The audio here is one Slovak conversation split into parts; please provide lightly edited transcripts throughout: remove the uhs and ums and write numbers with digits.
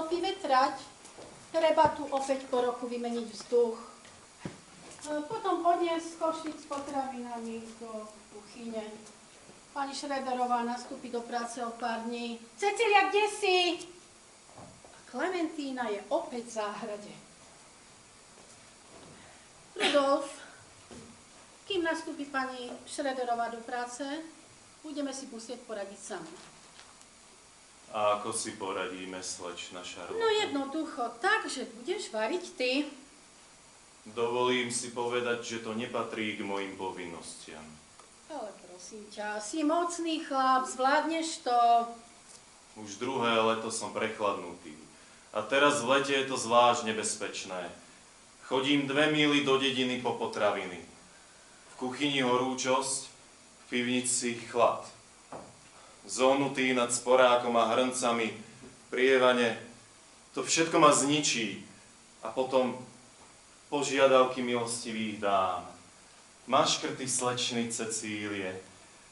vyvetrať. Treba tu opäť po roku vymeniť vzduch. Potom odniesť košík s potravinami do kuchyne. Pani Šrederová nastúpi do práce o pár dní. Cecilia, kde si? Klementína je opäť v záhrade. Rudolf, kým nastúpi pani Šrederová do práce, budeme si musieť poradiť sami. A ako si poradíme, slečna Šarlota? No jednoducho, tak, že budeš variť ty. Dovolím si povedať, že to nepatrí k mojim povinnostiam. Ale prosím ťa, si mocný chlap, zvládneš to. Už druhé leto som prechladnutý. A teraz v lete je to zvlášť nebezpečné. Chodím 2 míly do dediny po potraviny. V kuchyni horúčosť, v pivnici chlad. Zohnutý nad sporákom a hrncami, v prievane, to všetko ma zničí. A potom požiadavky milostivých dám. Maškrty slečny Cecílie,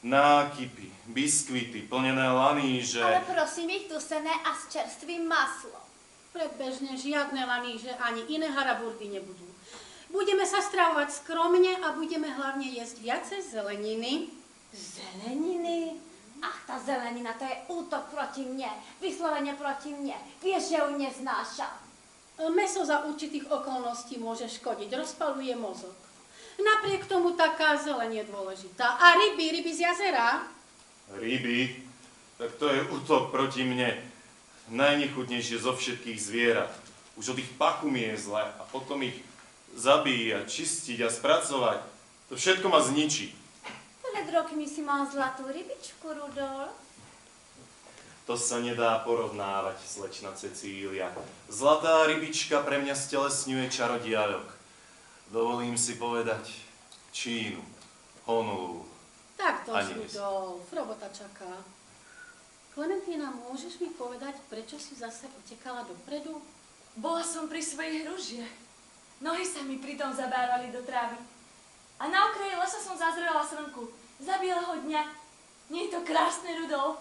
nákypy, biskvity, plnené laníže. Ale prosím, ich dusené a s čerstvým maslom. Predbežne žiadne laníže ani iné haraburdy nebudú. Budeme sa stravovať skromne a budeme hlavne jesť viacej zeleniny. Zeleniny? Ach, tá zelenina, to je útok proti mne. Vyslovene proti mne. Vieš, že ju neznášam. Mäso za určitých okolností môže škodiť, rozpaľuje mozog. Napriek tomu taká zeleň je dôležitá. A ryby z jazera? Ryby? Tak to je útok proti mne. Najnechutnejšie zo všetkých zvierat. Už od ich pachu mi je zle a potom ich zabíjať, čistiť a spracovať. To všetko ma zničí. Pred rokmi si mal zlatú rybičku, Rudolf. To sa nedá porovnávať, slečna Cecília. Zlatá rybička pre mňa stelesňuje čarodiadok. Dovolím si povedať Čínu, Honolulu. Tak dosť, Rudolf, robota čaká. Klementína, môžeš mi povedať, prečo si zase utekala dopredu? Bola som pri svojich hružiach. Nohy sa mi pritom zabárali do trávy. A na okraji lesa som zazrela slnku. Za bieleho dňa. Nie je to krásne, Rudolf?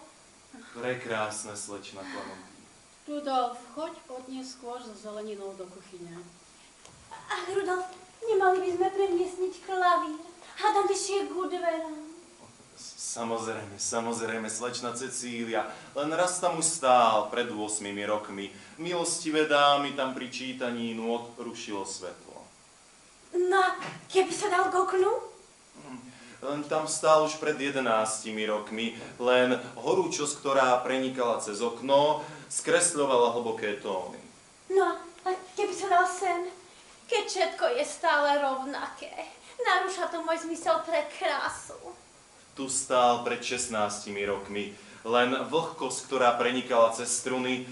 Prekrásne, slečna Klementína. Rudolf, choď odniesť skôr so zeleninou do kuchyne. Ach, Rudolf, nemali by sme premiesniť klavír. Hádam vyššie k dverám. Samozrejme, slečna Cecília. Len raz tam už stál pred 8 rokmi. Milostivé dámy tam pri čítaní nôt rušilo svetlo. No, keby sa dal k oknu? Len tam stál už pred 11 rokmi, len horúčosť, ktorá prenikala cez okno, skresľovala hlboké tóny. No, a keby sa dal sen? Keď všetko je stále rovnaké. Narúša to môj zmysel pre krásu. Tu stál pred 16 rokmi, len vlhkosť, ktorá prenikala cez struny,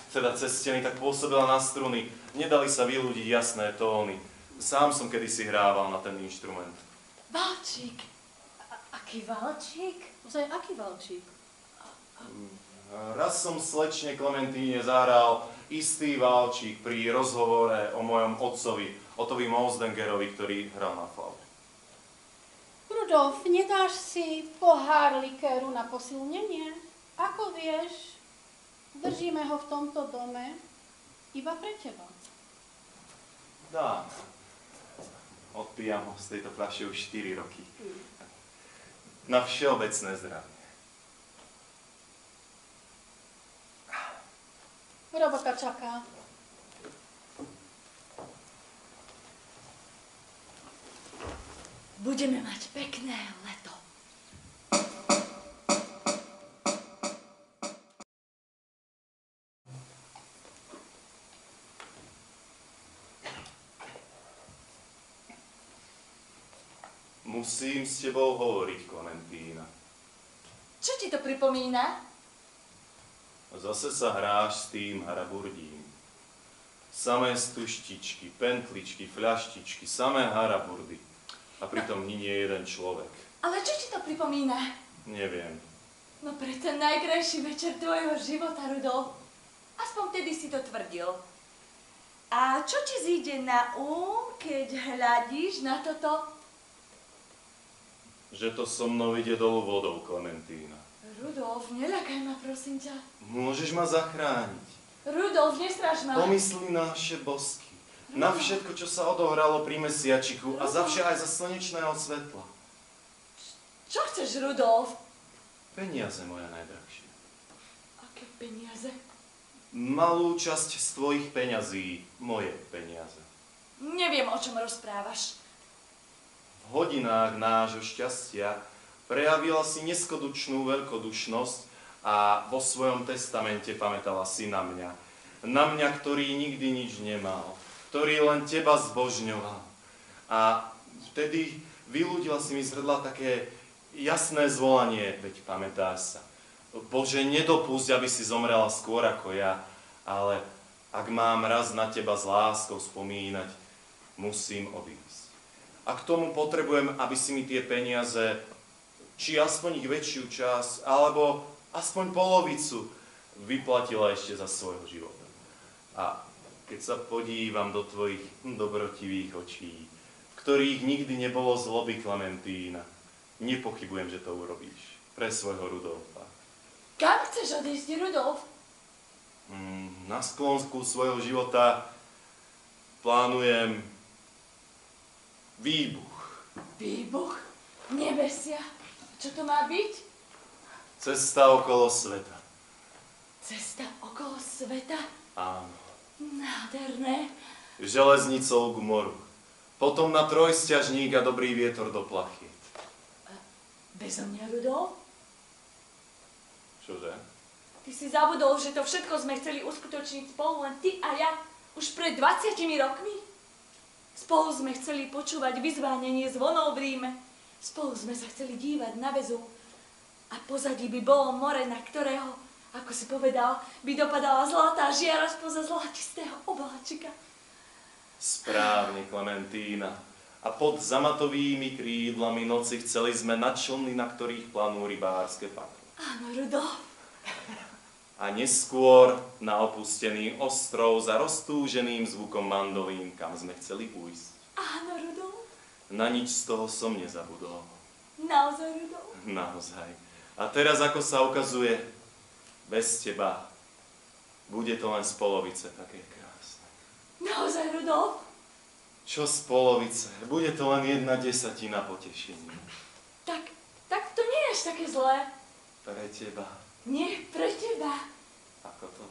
teda cez steny, tak pôsobila na struny. Nedali sa vyľúdiť jasné tóny. Sám som kedysi hrával na ten inštrument. Valčík. Aký valčík? Ozaj, aký valčík? Raz som slečne Klementíne zahral istý valčík pri rozhovore o mojom otcovi, Ottovi Mosdengerovi, ktorý hral na flaute. Rudolf, nedáš si pohár likéru na posilnenie? Ako vieš, držíme ho v tomto dome iba pre teba. Dám. Odpijam ho z tejto fľaše už 4 roky. Na všeobecné zdravie. Robota čaká. Budeme mať pekné leto. Musím s tebou hovoriť, Klementína. Čo ti to pripomína? Zase sa hráš s tým haraburdím. Samé stuštičky, pentličky, fľaštičky, samé haraburdy. A pritom nie je jeden človek. Ale čo ti to pripomína? Neviem. No pre ten najkrajší večer tvojho života, Rudolf. Aspoň vtedy si to tvrdil. A čo ti zíde na keď hľadíš na toto? Že to so mnou ide dolu vodou, Klementína. Rudolf, neľakaj ma, prosím ťa. Môžeš ma zachrániť. Rudolf, nestraž ma. Pomyslí na naše bosky. Na všetko, čo sa odohralo pri mesiačiku a zavše aj za slnečného svetla. Čo chceš, Rudolf? Peniaze, moja najdrahšia. Aké peniaze? Malú časť z tvojich peňazí, moje peniaze. Neviem, o čom rozprávaš. V hodinách nášho šťastia prejavila si neskutočnú veľkodušnosť a vo svojom testamente pamätala si na mňa. Na mňa, ktorý nikdy nič nemal, ktorý len teba zbožňoval. A vtedy vyľúdila si mi z hrdla také jasné zvolanie, veď pamätáš sa. Bože, nedopusť, aby si zomrela skôr ako ja, ale ak mám raz na teba s láskou spomínať, musím odísť. A k tomu potrebujem, aby si mi tie peniaze, či aspoň ich väčšiu časť, alebo aspoň polovicu, vyplatila ešte za svojho života. A keď sa podívam do tvojich dobrotivých očí, v ktorých nikdy nebolo zloby, Klementína, nepochybujem, že to urobíš pre svojho Rudolfa. Kam chceš odísť, Rudolf? Na sklonku svojho života plánujem výbuch. Výbuch? Nebesia. Čo to má byť? Cesta okolo sveta. Cesta okolo sveta? Áno. Nádherné. Železnicou k moru. Potom na trojsťažník a dobrý vietor do plachiet. Bezo mňa, Rudolf? Čože? Ty si zabudol, že to všetko sme chceli uskutočniť spolu, len ty a ja, už pred 20 rokmi? Spolu sme chceli počúvať vyzvánenie zvonov v Ríme. Spolu sme sa chceli dívať na väzu. A pozadí by bolo more, na ktorého, ako si povedal, by dopadala zlatá žiara spoza zlatistého obláčika. Správne, Klementína. A pod zamatovými krídlami noci chceli sme na člny, na ktorých planú rybárske patro. Áno, Rudolf. A neskôr na opustený ostrov za roztúženým zvukom mandolín, kam sme chceli ujsť. Áno, Rudolf. Na nič z toho som nezabudol. Naozaj, Rudolf. Naozaj. A teraz, ako sa ukazuje, bez teba bude to len z polovice také krásne. Naozaj, Rudolf. Čo z polovice? Bude to len 1/10 potešenia. Tak to nie je až také zlé. Pre teba. Nie, pre teba. Ako to?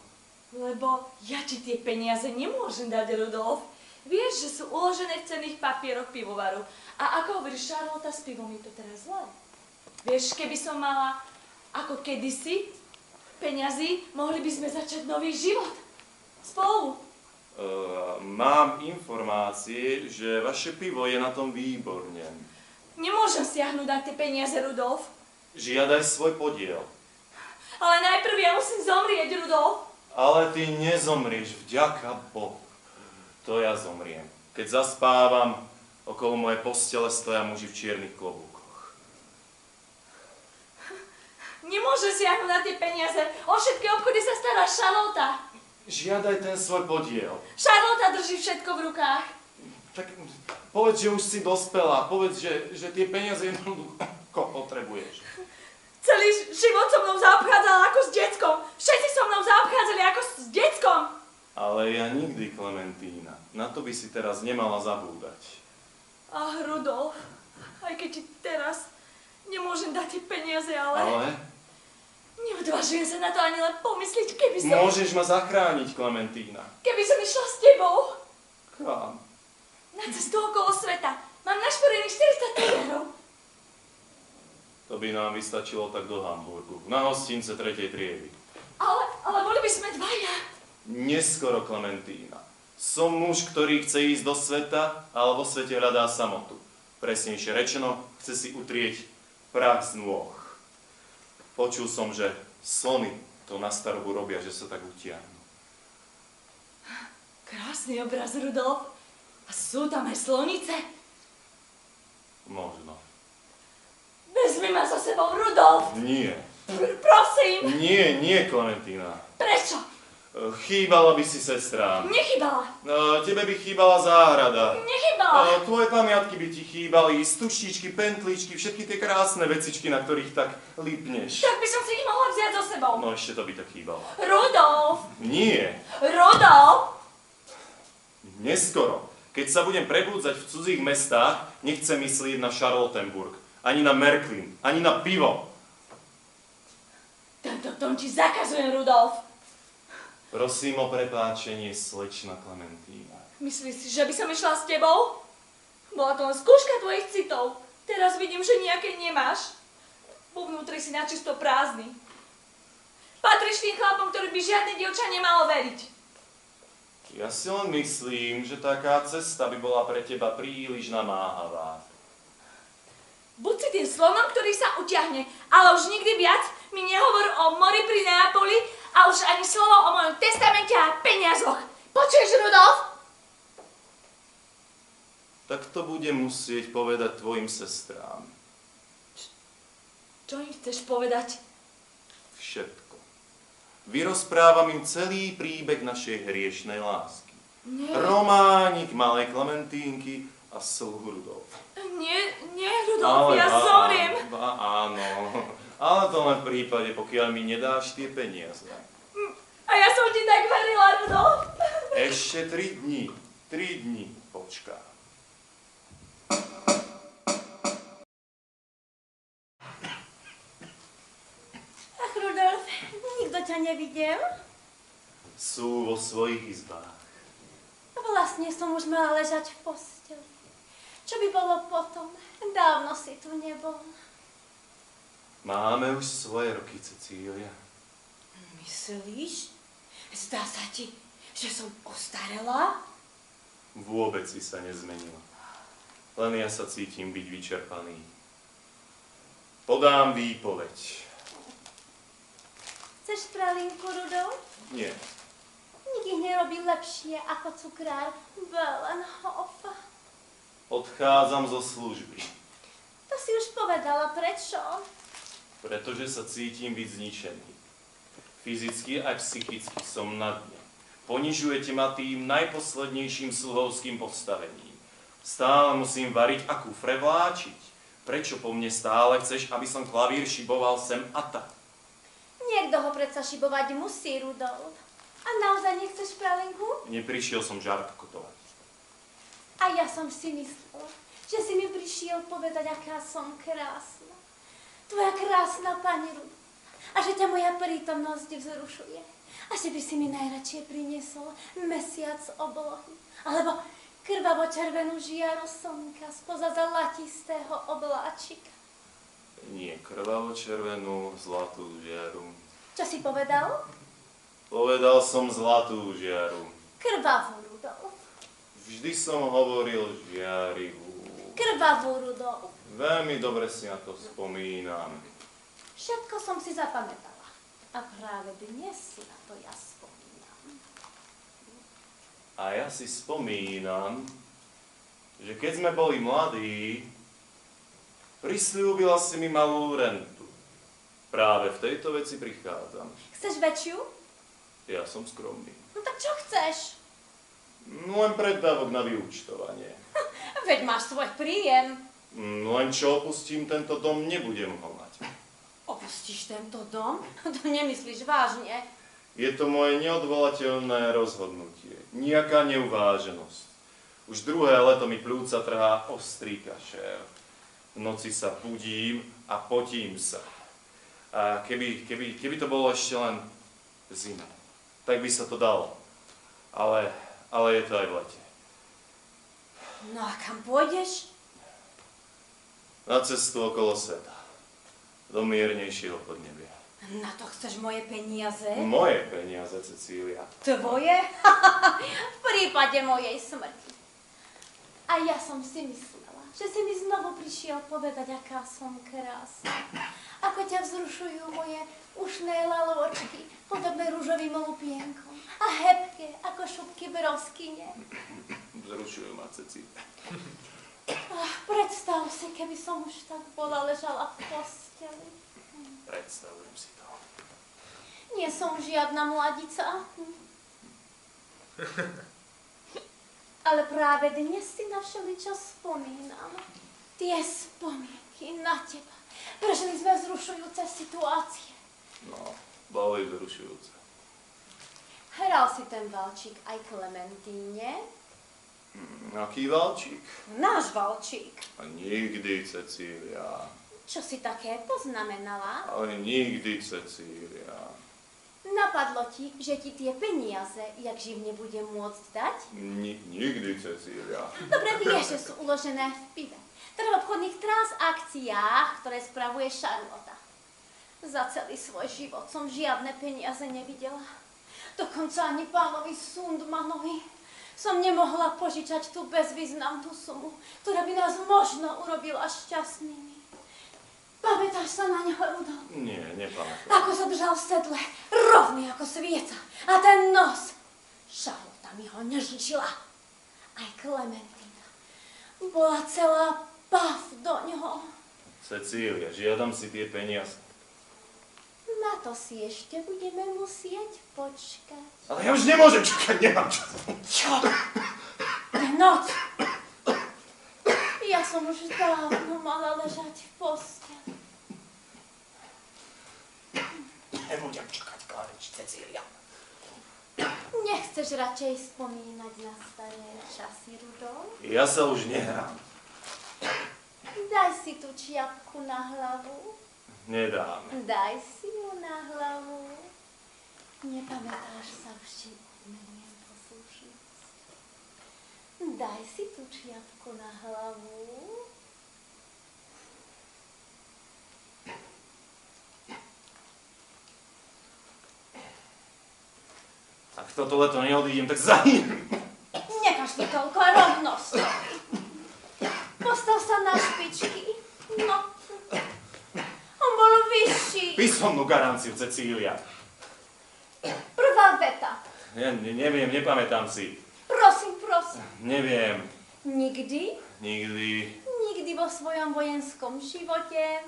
Lebo ja ti tie peniaze nemôžem dať, Rudolf. Vieš, že sú uložené v cenných papieroch pivovaru. A ako hovorí Charlotta, s pivom je to teraz zlé. Vieš, keby som mala, ako kedysi, peňazí, mohli by sme začať nový život. Spolu. Mám informácie, že vaše pivo je na tom výborne. Nemôžem siahnuť na tie peniaze, Rudolf. Žiadaj svoj podiel. Ale najprv ja musím zomrieť, Rudolf. Ale ty nezomrieš, vďaka Bohu. To ja zomriem. Keď zaspávam, okolo mojej postele stoja muži v čiernych klobúkoch. Nemôžem siahnuť na tie peniaze. O všetky obchody sa stará Charlotta. Žiadaj ten svoj podiel. Charlotta drží všetko v rukách. Tak povedz, že už si dospelá. Povedz, že tie peniaze jednoducho potrebuješ. Celý život so mnou zaobchádzala ako s deckom. Všetci so mnou zaobchádzali ako s deckom. Ale ja nikdy, Klementína. Na to by si teraz nemala zabúdať. Ach, Rudolf, aj keď ti teraz nemôžem dať tie peniaze, ale... Neodvážujem sa na to ani len pomyslieť, keby som... Môžeš ma zachrániť, Klementína. Keby som išla s tebou. Kam? Na cestu okolo sveta. Mám našporených 400 talerov. To by nám vystačilo tak do Hamburgu. Na hostince 3. triedy. Ale boli by sme dvaja. Neskoro, Klementína. Som muž, ktorý chce ísť do sveta, ale vo svete hľadá samotu. Presnejšie rečeno, chce si utrieť prach z nôh. Počul som, že slony to na starobu robia, že sa tak utiahnu. Krásny obraz, Rudolf. A sú tam aj slonice? Možno. Vezmi ma so sebou, Rudolf. Nie. Prosím. Nie, Klementína. Prečo? Chýbala by si sestrám. Nechybala. Tebe by chýbala záhrada. Nechybala. Tvoje pamiatky by ti chýbali, stuštičky, pentličky, všetky tie krásne vecičky, na ktorých tak lípneš. Tak by som si ich mohla vziať so sebou. No ešte to by tak chýbalo. Rudolf. Nie. Rudolf. Neskoro. Keď sa budem prebúdzať v cudzích mestách, nechcem myslieť na Charlottenburg, ani na Märklin, ani na pivo. Tento tón ti zakazujem, Rudolf. Prosím o prepáčenie, slečna Klementína. Myslíš si, že by som išla s tebou? Bola to len skúška tvojich citov. Teraz vidím, že nejaké nemáš. Vo vnútri si načisto prázdny. Patríš tým chlapom, ktorý by žiadne dievča nemalo veriť. Ja si len myslím, že taká cesta by bola pre teba príliš namáhavá. Buď si tým slonom, ktorý sa utiahne, ale už nikdy viac mi nehovor o mori pri Neapoli a už ani slovo o mojom testamente a peniazoch. Počuješ, Rudolf? Tak to budem musieť povedať tvojim sestrám. Čo im chceš povedať? Všetko. Vyrozprávam im celý príbeh našej hriešnej lásky. Nie. Románik malej Klementínky a sluhu Rudolfa. Nie, Rudolf, ja zomriem. Áno, ale to len v prípade, pokiaľ mi nedáš tie peniaze. A ja som ti tak verila, Rudolf. Ešte 3 dní. 3 dní počká. Ach, Rudolf, nikto ťa nevidel? Sú vo svojich izbách. Vlastne som už mala ležať v posteli. Čo by bolo potom? Dávno si tu nebol. Máme už svoje roky, Cecília. Myslíš? Zdá sa ti, že som ostarela? Vôbec si sa nezmenila. Len ja sa cítim byť vyčerpaný. Podám výpoveď. Chceš pralinku, Rudolf? Nie. Nik ich nerobí lepšie ako cukrár Wellenhof. Odchádzam zo služby. To si už povedala, prečo? Pretože sa cítim byť zničený. Fyzicky aj psychicky som na dne. Ponižujete ma tým najposlednejším sluhovským postavením. Stále musím variť a kufre vláčiť. Prečo po mne stále chceš, aby som klavír šiboval sem a tam? Niekto ho predsa šibovať musí, Rudolf. A naozaj nechceš pralinku? Neprišiel som žartkotovať. A ja som si myslela, že si mi prišiel povedať, aká som krásna. Tvoja krásna pani Rudolf. A že ťa moja prítomnosť vzrušuje. A že by si mi najradšej priniesol mesiac oblohy. Alebo krvavo-červenú žiaru slnka spoza zlatistého obláčika. Nie krvavo-červenú, zlatú žiaru. Čo si povedal? Povedal som zlatú žiaru. Krvavú, Rudolf. Vždy som hovoril žiarivú. Krvavú, Rudolf. Veľmi dobre si na to spomínam. Všetko som si zapamätala. A práve dnes si na to ja spomínam. A ja si spomínam, že keď sme boli mladí, prisľúbila si mi malú rentu. Práve v tejto veci prichádzam. Chceš väčšiu? Ja som skromný. No tak čo chceš? Len preddávok na vyúčtovanie. Veď máš svoj príjem. Len čo opustím tento dom, nebudem ho mať. Opustíš tento dom? To nemyslíš vážne. Je to moje neodvolateľné rozhodnutie. Nijaká neuváženosť. Už druhé leto mi pľúca trhá ostrý kašel. V noci sa budím a potím sa. A keby to bolo ešte len zima, tak by sa to dalo. Ale je to aj v lete. No a kam pôjdeš? Na cestu okolo sveta. Do miernejšieho podnebia. Na to chceš moje peniaze? Moje peniaze, Cecília. Tvoje? V prípade mojej smrti. A ja som si myslela, že si mi znovu prišiel povedať, aká som krásna. Ako ťa vzrušujú moje ušné lalôčky, podobné ružovým lupienkom. A hebké, ako šupky broskyne. Vzrušujú ma, Cecília. Predstav si, keby som už tak bola ležala v posteli. Predstavujem si to. Nie som žiadna mladica. Ale práve dnes si na všeličo spomínam. Tie spomienky na teba. Prežili sme vzrušujúce situácie. No, boli vzrušujúce. Hral si ten valčík aj Klementíne? Aký valčík? Náš valčík. A nikdy, Cecília. Čo si také poznamenala? Ale nikdy, Cecília. Napadlo ti, že ti tie peniaze, jak živne budem môcť dať? Nikdy, Cecília. Dobre vieš, že sú uložené v pive. Teda v obchodných transakciách, ktoré spravuje Charlotta. Za celý svoj život som žiadne peniaze nevidela. Dokonca ani pánovi Sundmanovi som nemohla požičať tú bezvýznamnú sumu, ktorá by nás možno urobila šťastnými. Pamätáš sa na ňo, Rudolf? Nie, nepamätám. Ako sa držal v sedle, rovný ako svieca. A ten nos, Charlotta mi ho nežičila. Aj Klementína bola celá pav do ňoho. Cecília, žiadam si tie peniaze. Na to si ešte budeme musieť počkať. Ale ja už nemôžem čakať, nemám čas. Čo? Je noc. Ja som už dávno mala ležať v posteli. Nebudem čakať, Klárič, Cecília. Nechceš radšej spomínať na staré časy, Rudolf? Ja sa už nehrám. Daj si tú čiapku na hlavu. Nedám. Daj si ju na hlavu. Nepamätáš sa už, či odmeniem poslušnosť. Daj si tú čiapku na hlavu. Ak toto leto neodídem, tak zahynem. Nekaž to toľko rovno stojí. Postav sa na špičky. No. On bol vyšší. Písomnú garanciu, Cecília. Prvá veta. Neviem, nepamätám si. Prosím, prosím. Neviem. Nikdy, Nikdy. nikdy vo svojom vojenskom živote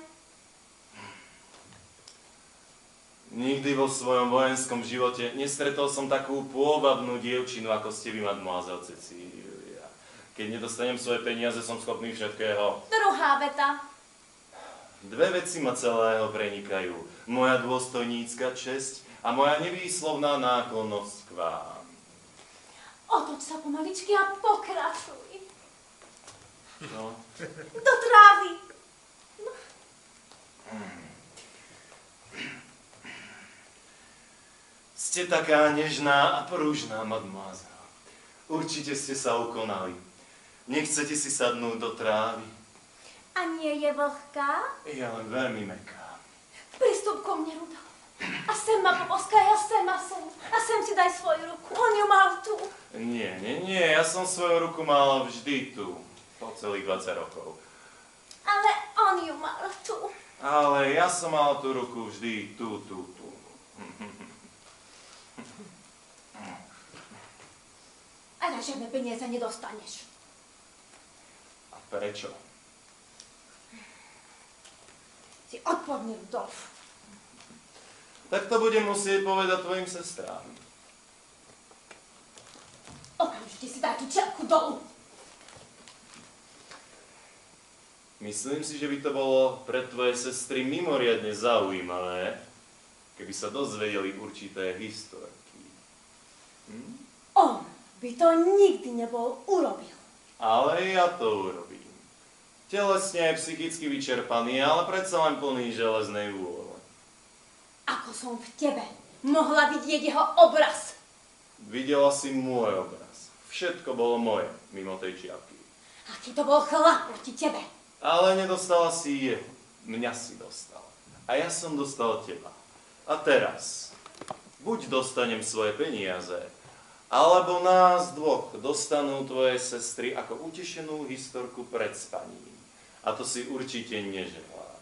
Nikdy vo svojom vojenskom živote nestretol som takú pôvabnú dievčinu, ako ste vy, mademoiselle Cecília. Keď nedostanem svoje peniaze, som schopný všetkého. druhá veta. Dve veci ma celého prenikajú. Moja dôstojnícka česť a moja nevýslovná náklonnosť k vám. Otoč sa pomaličky a pokračuj. No. Do trávy. Ste taká nežná a pružná, mademoiselle. Určite ste sa ukonali. Nechcete si sadnúť do trávy? A nie je vlhká? Je len veľmi mäkká. Pristup ko mne, Rudolf. A sem ma poboskaj, a sem, a sem. A sem si daj svoju ruku. On ju mal tu. Nie, ja som svoju ruku mal vždy tu. Po celých 20 rokov. Ale on ju mal tu. Ale ja som mal tú ruku vždy tu. A na žiadne peniaze nedostaneš. A prečo? Si odporný, Rudolf. Tak to budem musieť povedať tvojim sestrám. Okamžite si daj tú čiapku dolu. Myslím si, že by to bolo pre tvoje sestry mimoriadne zaujímavé, keby sa dozvedeli určité historky. On by to nikdy nebol urobil. Ale ja to urobím. Telesne aj psychicky vyčerpaný, ale predsa len plný železnej vôle. Ako som v tebe mohla vidieť jeho obraz. Videla si môj obraz. Všetko bolo moje, mimo tej čiapky. Aký to bol chlap proti tebe. Ale nedostala si jeho. Mňa si dostala. A ja som dostal teba. A teraz, buď dostanem svoje peniaze, alebo nás dvoch dostanú tvoje sestry ako utešenú historku pred spaním. A to si určite neželáš.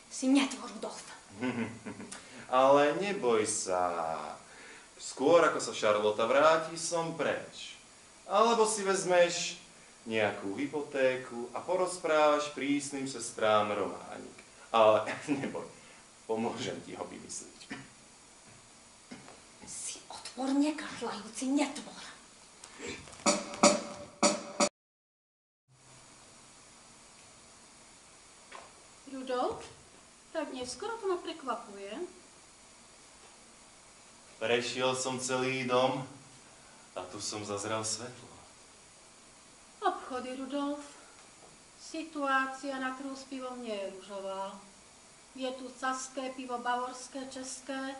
Si netvor, Rudolf. Ale neboj sa. Skôr ako sa Charlotta vráti, som preč. Alebo si vezmeš nejakú hypotéku a porozprávaš prísnym sestrám románik. Ale neboj, pomôžem ti ho vymyslieť. Tvor nekašľajúci netvor. Rudolf, tak neskoro to ma prekvapuje. Prešiel som celý dom a tu som zazrel svetlo. Obchody, Rudolf. Situácia na trhu s pivom nie je ružová. Je tu saské pivo, bavorské, české.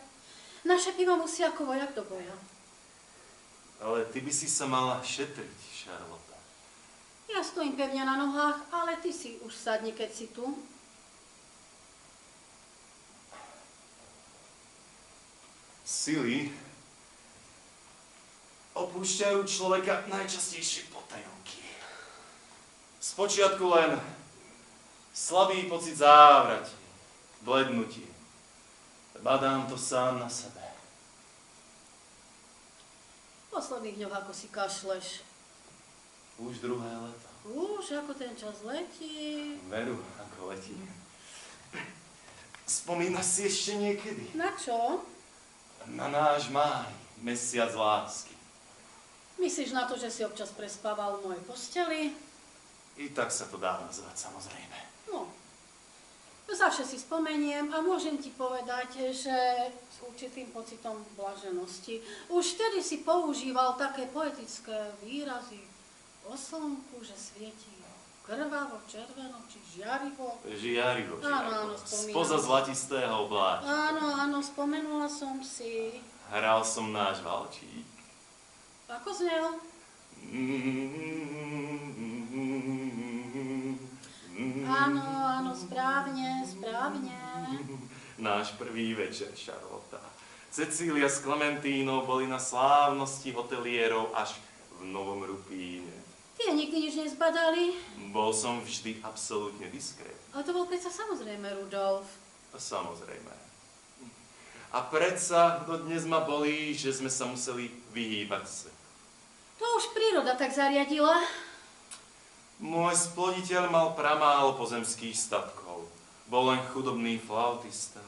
Naše pivo musí ako vojak do boja. Ale ty by si sa mala šetriť, Charlotte. Ja stojím pevne na nohách, ale ty si už sadni, keď si tu. Sily opúšťajú človeka najčastejšie potajomky. Spočiatku len slabý pocit závrati, blednutie. Badám to sám na sebe. V posledných dňoch ako si kašleš. Už druhé leto. Už ako ten čas letí. Veru, ako letí. Spomínaš si ešte niekedy? Na čo? Na náš máj, mesiac lásky. Myslíš na to, že si občas prespával v mojej posteli? I tak sa to dá nazvať, samozrejme. No, zavše si spomeniem a môžem ti povedať, že s určitým pocitom blaženosti. Už vtedy si používal také poetické výrazy o slnku, že svietí krvavo, červeno či žiarivo. Žiarivo, Áno, spomínam. spoza zlatistého obláčka. Áno, spomenula som si. Hral som náš valčík. Ako znel? Áno, správne. Náš prvý večer, Charlotte. Cecília s Klementínou boli na slávnosti hotelierov až v Novom Rupíne. Tie nikdy nič nezbadali. Bol som vždy absolútne diskrétny. Ale to bol predsa samozrejme, Rudolf. Samozrejme. A predsa dodnes ma bolí, že sme sa museli vyhýbať svetu. To už príroda tak zariadila. Môj sploditeľ mal pramálo pozemských statkov. Bol len chudobný flautista.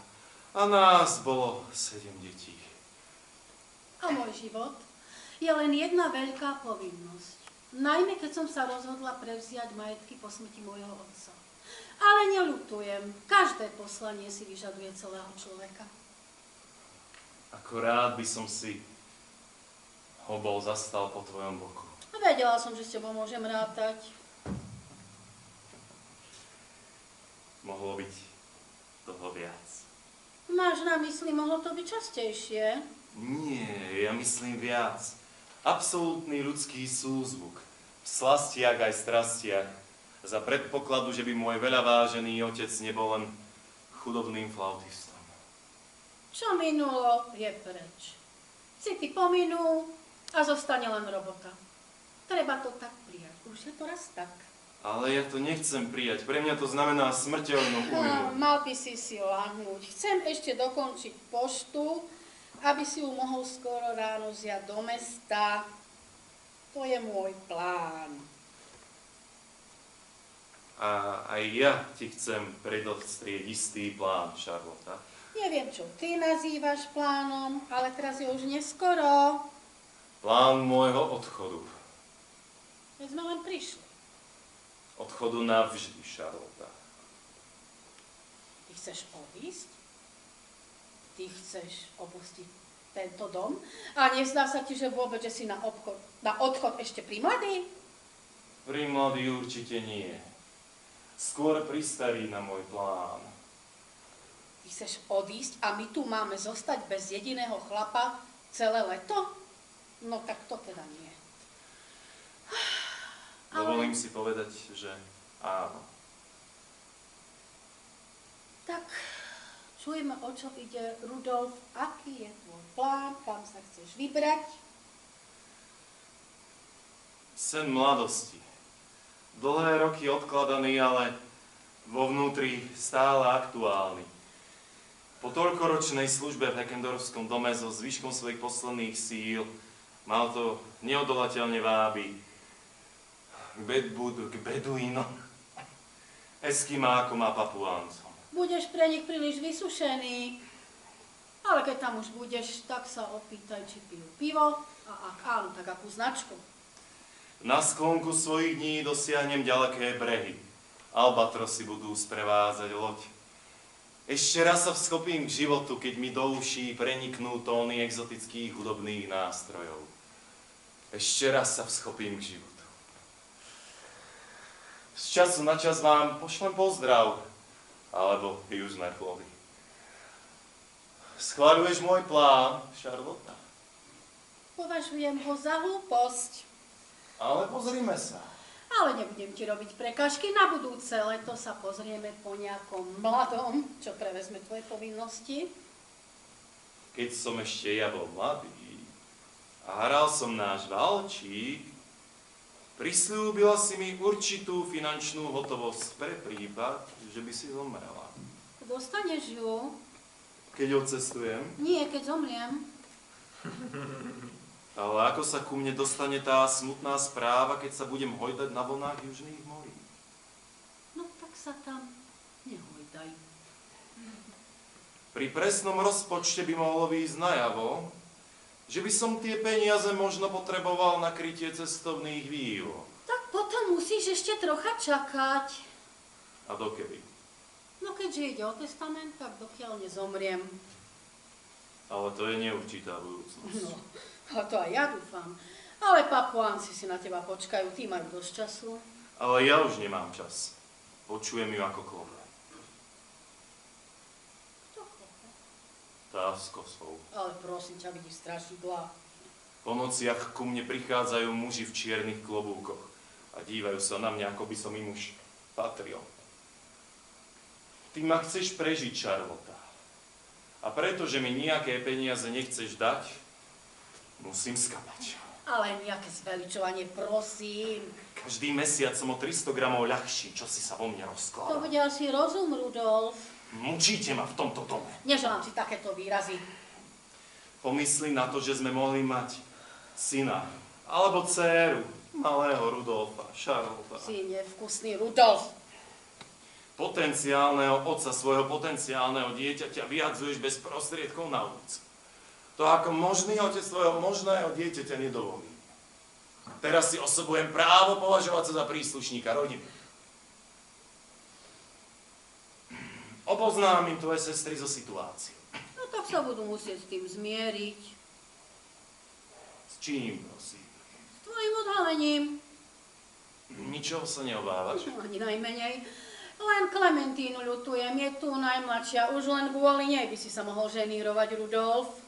A nás bolo 7 detí. A môj život je len jedna veľká povinnosť. Najmä keď som sa rozhodla prevziať majetky po smrti môjho otca. Ale neľutujem. Každé poslanie si vyžaduje celého človeka. Ako rád by som si ho bol zastal po tvojom boku. Vedela som, že s tebou môžem rátať. Mohlo byť toho viac. Máš na mysli, mohlo to byť častejšie? Nie, ja myslím viac. Absolútny ľudský súzvuk. V slastiach aj strastiach. Za predpokladu, že by môj veľavážený otec nebol len chudobným flautistom. Čo minulo, je preč. City pominú a zostane len robota. Treba to tak prijať. Už je to raz tak. Ale ja to nechcem prijať. Pre mňa to znamená smrteľnú újmu. Mal by si lahnúť. Chcem ešte dokončiť poštu, aby si ju mohol skoro ráno vziať do mesta. To je môj plán. A aj ja ti chcem predostrieť istý plán, Charlotte. Neviem, čo ty nazývaš plánom, ale teraz je už neskoro. Plán môjho odchodu. Veď sme len prišli. Odchodu navždy, Charlotte. Ty chceš odísť? Ty chceš opustiť tento dom? A nezdá sa ti, že vôbec, že si na odchod ešte primladý? Pri mladý určite nie. Skôr pristarí na môj plán. Ty chceš odísť a my tu máme zostať bez jediného chlapa celé leto? No tak to teda nie. Dovolím si povedať, že áno. Tak, čujeme, o čo ide. Rudolf, aký je tvoj plán, kam sa chceš vybrať? Sen mladosti. Dlhé roky odkladaný, ale vo vnútri stále aktuálny. Po toľkoročnej službe v Heckendorfskom dome so zvyškom svojich posledných síl mal to neodolateľne váby k beduínom, eskimákom a papuáncom. Budeš pre nich príliš vysušený. Ale keď tam už budeš, tak sa opýtaj, či pijú pivo a ak áno, tak akú značku. Na sklonku svojich dní dosiahnem ďaleké brehy. Albatrosy budú sprevázať loď. Ešte raz sa vschopím k životu, keď mi do uší preniknú tóny exotických hudobných nástrojov. Ešte raz sa vschopím k životu. Z času na čas vám pošlem pozdrav, alebo južné plody. Schvaľuješ môj plán, Charlotte? Považujem ho za hlúposť. Ale pozrime sa. Ale nebudem ti robiť prekažky. Na budúce leto sa pozrieme po nejakom mladom, čo prevezme tvoje povinnosti. Keď som ešte ja bol mladý a hral som náš valčík, prisľúbila si mi určitú finančnú hotovosť pre prípad, že by si zomrela. Dostaneš ju? Keď odcestujem? Nie, keď zomriem. Ale ako sa ku mne dostane tá smutná správa, keď sa budem hojdať na vlnách južných morí? No tak sa tam nehojdaj. Pri presnom rozpočte by mohlo výjsť najavo, že by som tie peniaze možno potreboval na krytie cestovných výhod. Tak potom musíš ešte trocha čakať. A dokedy? No keďže ide o testament, tak dokiaľ nezomriem. Ale to je neurčitá budúcnosť. No, a to aj ja dúfam. Ale Papuánci si na teba počkajú, tí majú dosť času. Ale ja už nemám čas. Počujem ju ako klope. Kto klope? Tá s kosou. Ale prosím ťa, vidíš strašidlá. Po nociach ku mne prichádzajú muži v čiernych klobúkoch a dívajú sa na mňa, ako by som im už patril. Ty ma chceš prežiť, Charlotte. A pretože mi nejaké peniaze nechceš dať, musím skapať. Ale nejaké zveličovanie, prosím. Každý mesiac som o 300 gramov ľahší, čo si sa vo mne To rozkladá. bude asi rozum, Rudolf. Mučíte ma v tomto dome. Neželám si takéto výrazy. Pomysli na to, že sme mohli mať syna alebo dcéru malého Rudolfa, Charlotte. Si nevkusný Rudolf. Potenciálneho otca svojho potenciálneho dieťaťa vyhadzuješ bez prostriedkov na ulicu. To ako možný otec svojho možného dieťaťa nedovolí. Teraz si osobujem právo považovať sa za príslušníka rodiny. Oboznámim tvoje sestry so situáciou. No tak sa budú musieť s tým zmieriť. S čím, prosím? S tvojim odhalením. Ničoho sa neobávaš? Ani najmenej. Len Klementínu ľutujem, je tu najmladšia. Už len kvôli nej by si sa mohol ženírovať, Rudolf.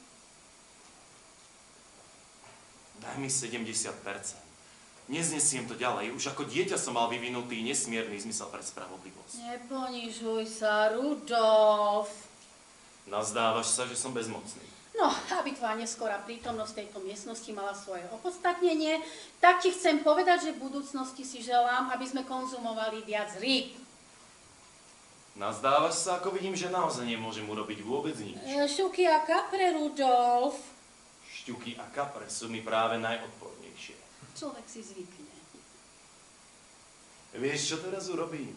Daj mi 70%. Neznesiem to ďalej. Už ako dieťa som mal vyvinutý nesmierny zmysel pre spravodlivosť. Neponižuj sa, Rudolf. Nazdávaš sa, že som bezmocný. No, aby tvoja neskorá prítomnosť v tejto miestnosti mala svoje opodstatnenie, tak ti chcem povedať, že v budúcnosti si želám, aby sme konzumovali viac rýb. Nazdávaš sa, ako vidím, že naozaj nemôžem urobiť vôbec nič. Šuky a kapre, Rudolf. Šťuky a kapre sú mi práve najodpornejšie. Človek si zvykne. Vieš, čo teraz urobím?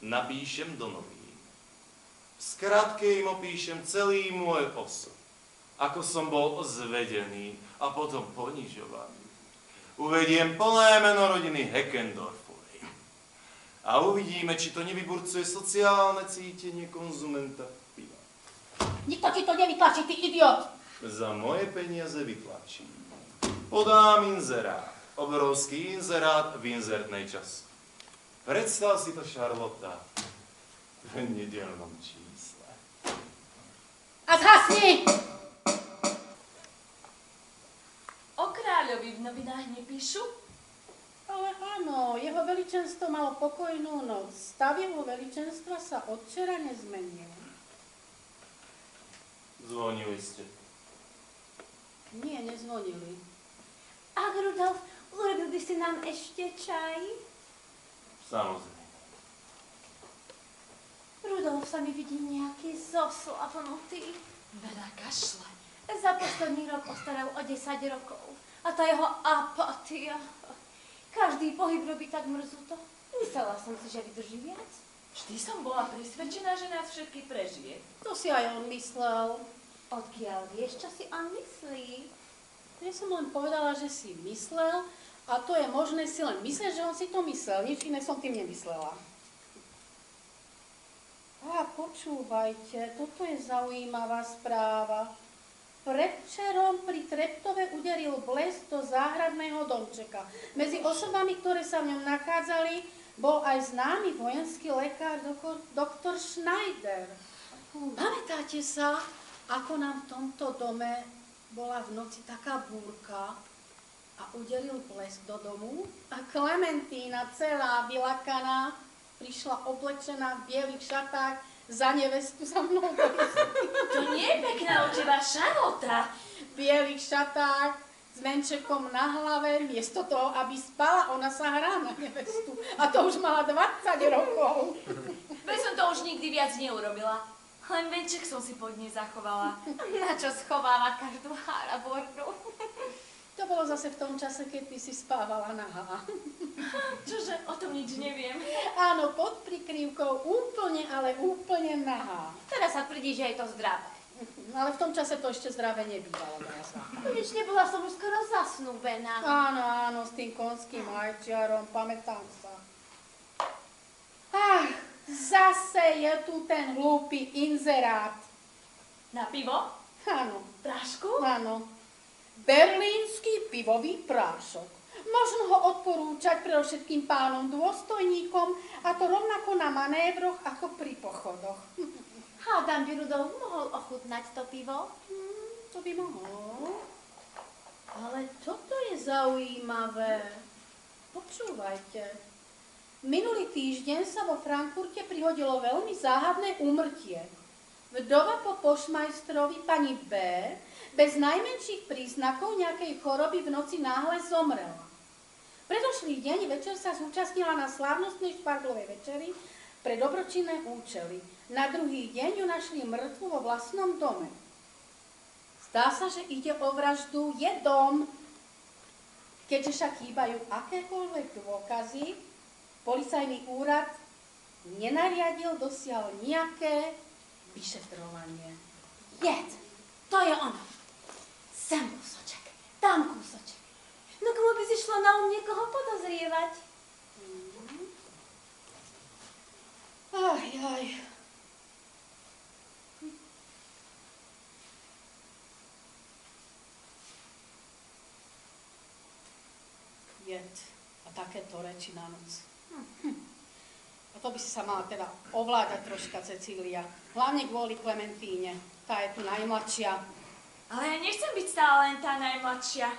Napíšem do novín. V skratke im opíšem celý môj osud. Ako som bol zvedený a potom ponižovaný. Uvediem plné meno rodiny Heckendorfovej. A uvidíme, či to nevyburcuje sociálne cítenie konzumenta piva. Nikto ti to nevytlačí, ty idiot! Za moje peniaze vytlačím. Podám inzerát. Obrovský inzerát v inzertnej čase. Predstav si to, Charlotte, v nedelnom čísle. A zhasni! O kráľovi v novinách nepíšu? Ale áno, jeho veličenstvo malo pokojnú noc. Stav jeho veličenstva sa od včera nezmenil. Zvonili ste. Nie, nezvonili. Ach, Rudolf, urobil by si nám ešte čaj? Samozrejme. Rudolf sa mi vidí nejaký zoslabnutý. Veľa kašle. Za posledný rok ostaral o 10 rokov. A tá jeho apatia. Každý pohyb robí tak mrzuto. Myslela som si, že vydrží viac. Vždy som bola presvedčená, že nás všetkých prežije. To si aj on myslel. Odkiaľ vieš, čo si on myslí? Ja som len povedala, že si myslel a to je možné si len myslieť, že on si to myslel. Nič iné som tým nemyslela. A počúvajte, toto je zaujímavá správa. Predvčerom pri Treptove uderil blesk do záhradného domčeka. Medzi osobami, ktoré sa v ňom nachádzali, bol aj známy vojenský lekár doktor Schneider. Pamätáte sa, ako nám v tomto dome bola v noci taká búrka a uderil blesk do domu? A Klementína, celá vylakaná, prišla oblečená v bielých šatách za nevestu za mnou do izby. To nie je pekná od teba šarota. V bielých šatách s venčekom na hlave, miesto toho, aby spala, ona sa hrá na nevestu. A to už mala 20 rokov. Veď som to už nikdy viac neurobila. Len venček som si pod nej zachovala. Na čo schováva každú harabordu? To bolo zase v tom čase, keď ty si spávala nahá. Čože, o tom nič neviem. Áno, pod prikrývkou úplne, ale úplne nahá. Teraz sa tvrdí, že je to zdravé. Ale v tom čase to ešte zdravé nebývalo, moja zlatá. Konečne bola som už skoro zasnúbená. Áno, áno, s tým konským ajčiarom, pamätám sa. Ach, zase je tu ten hlúpy inzerát. Na pivo? Áno, Prášku? áno. Berlínsky pivový prášok. Možno ho odporúčať predovšetkým pánom dôstojníkom, a to rovnako na manévroch ako pri pochodoch. Hádam by Rudolf mohol ochutnať to pivo. To by mohol. Ale toto je zaujímavé. Počúvajte. Minulý týždeň sa vo Frankfurte prihodilo veľmi záhadné úmrtie. Vdova po pošmajstrovi pani B. bez najmenších príznakov nejakej choroby v noci náhle zomrela. Predošlý deň večer sa zúčastnila na slávnostnej šparglovej večeri pre dobročinné účely. Na druhý deň ju našli mŕtvu vo vlastnom dome. Zdá sa, že ide o vraždu jedom. Keďže však chýbajú akékoľvek dôkazy, policajný úrad nenariadil dosiaľ nejaké vyšetrovanie. Jed, to je ono. Sem kúsoček, tam kúsoček. No komu by si šlo na niekoho podozrievať? Aj, aj. Jed a takéto reči na noc. A to by si sa mala teda ovládať troška, Cecília. Hlavne kvôli Klementíne. Tá je tu najmladšia. Ale ja nechcem byť stále len tá najmladšia.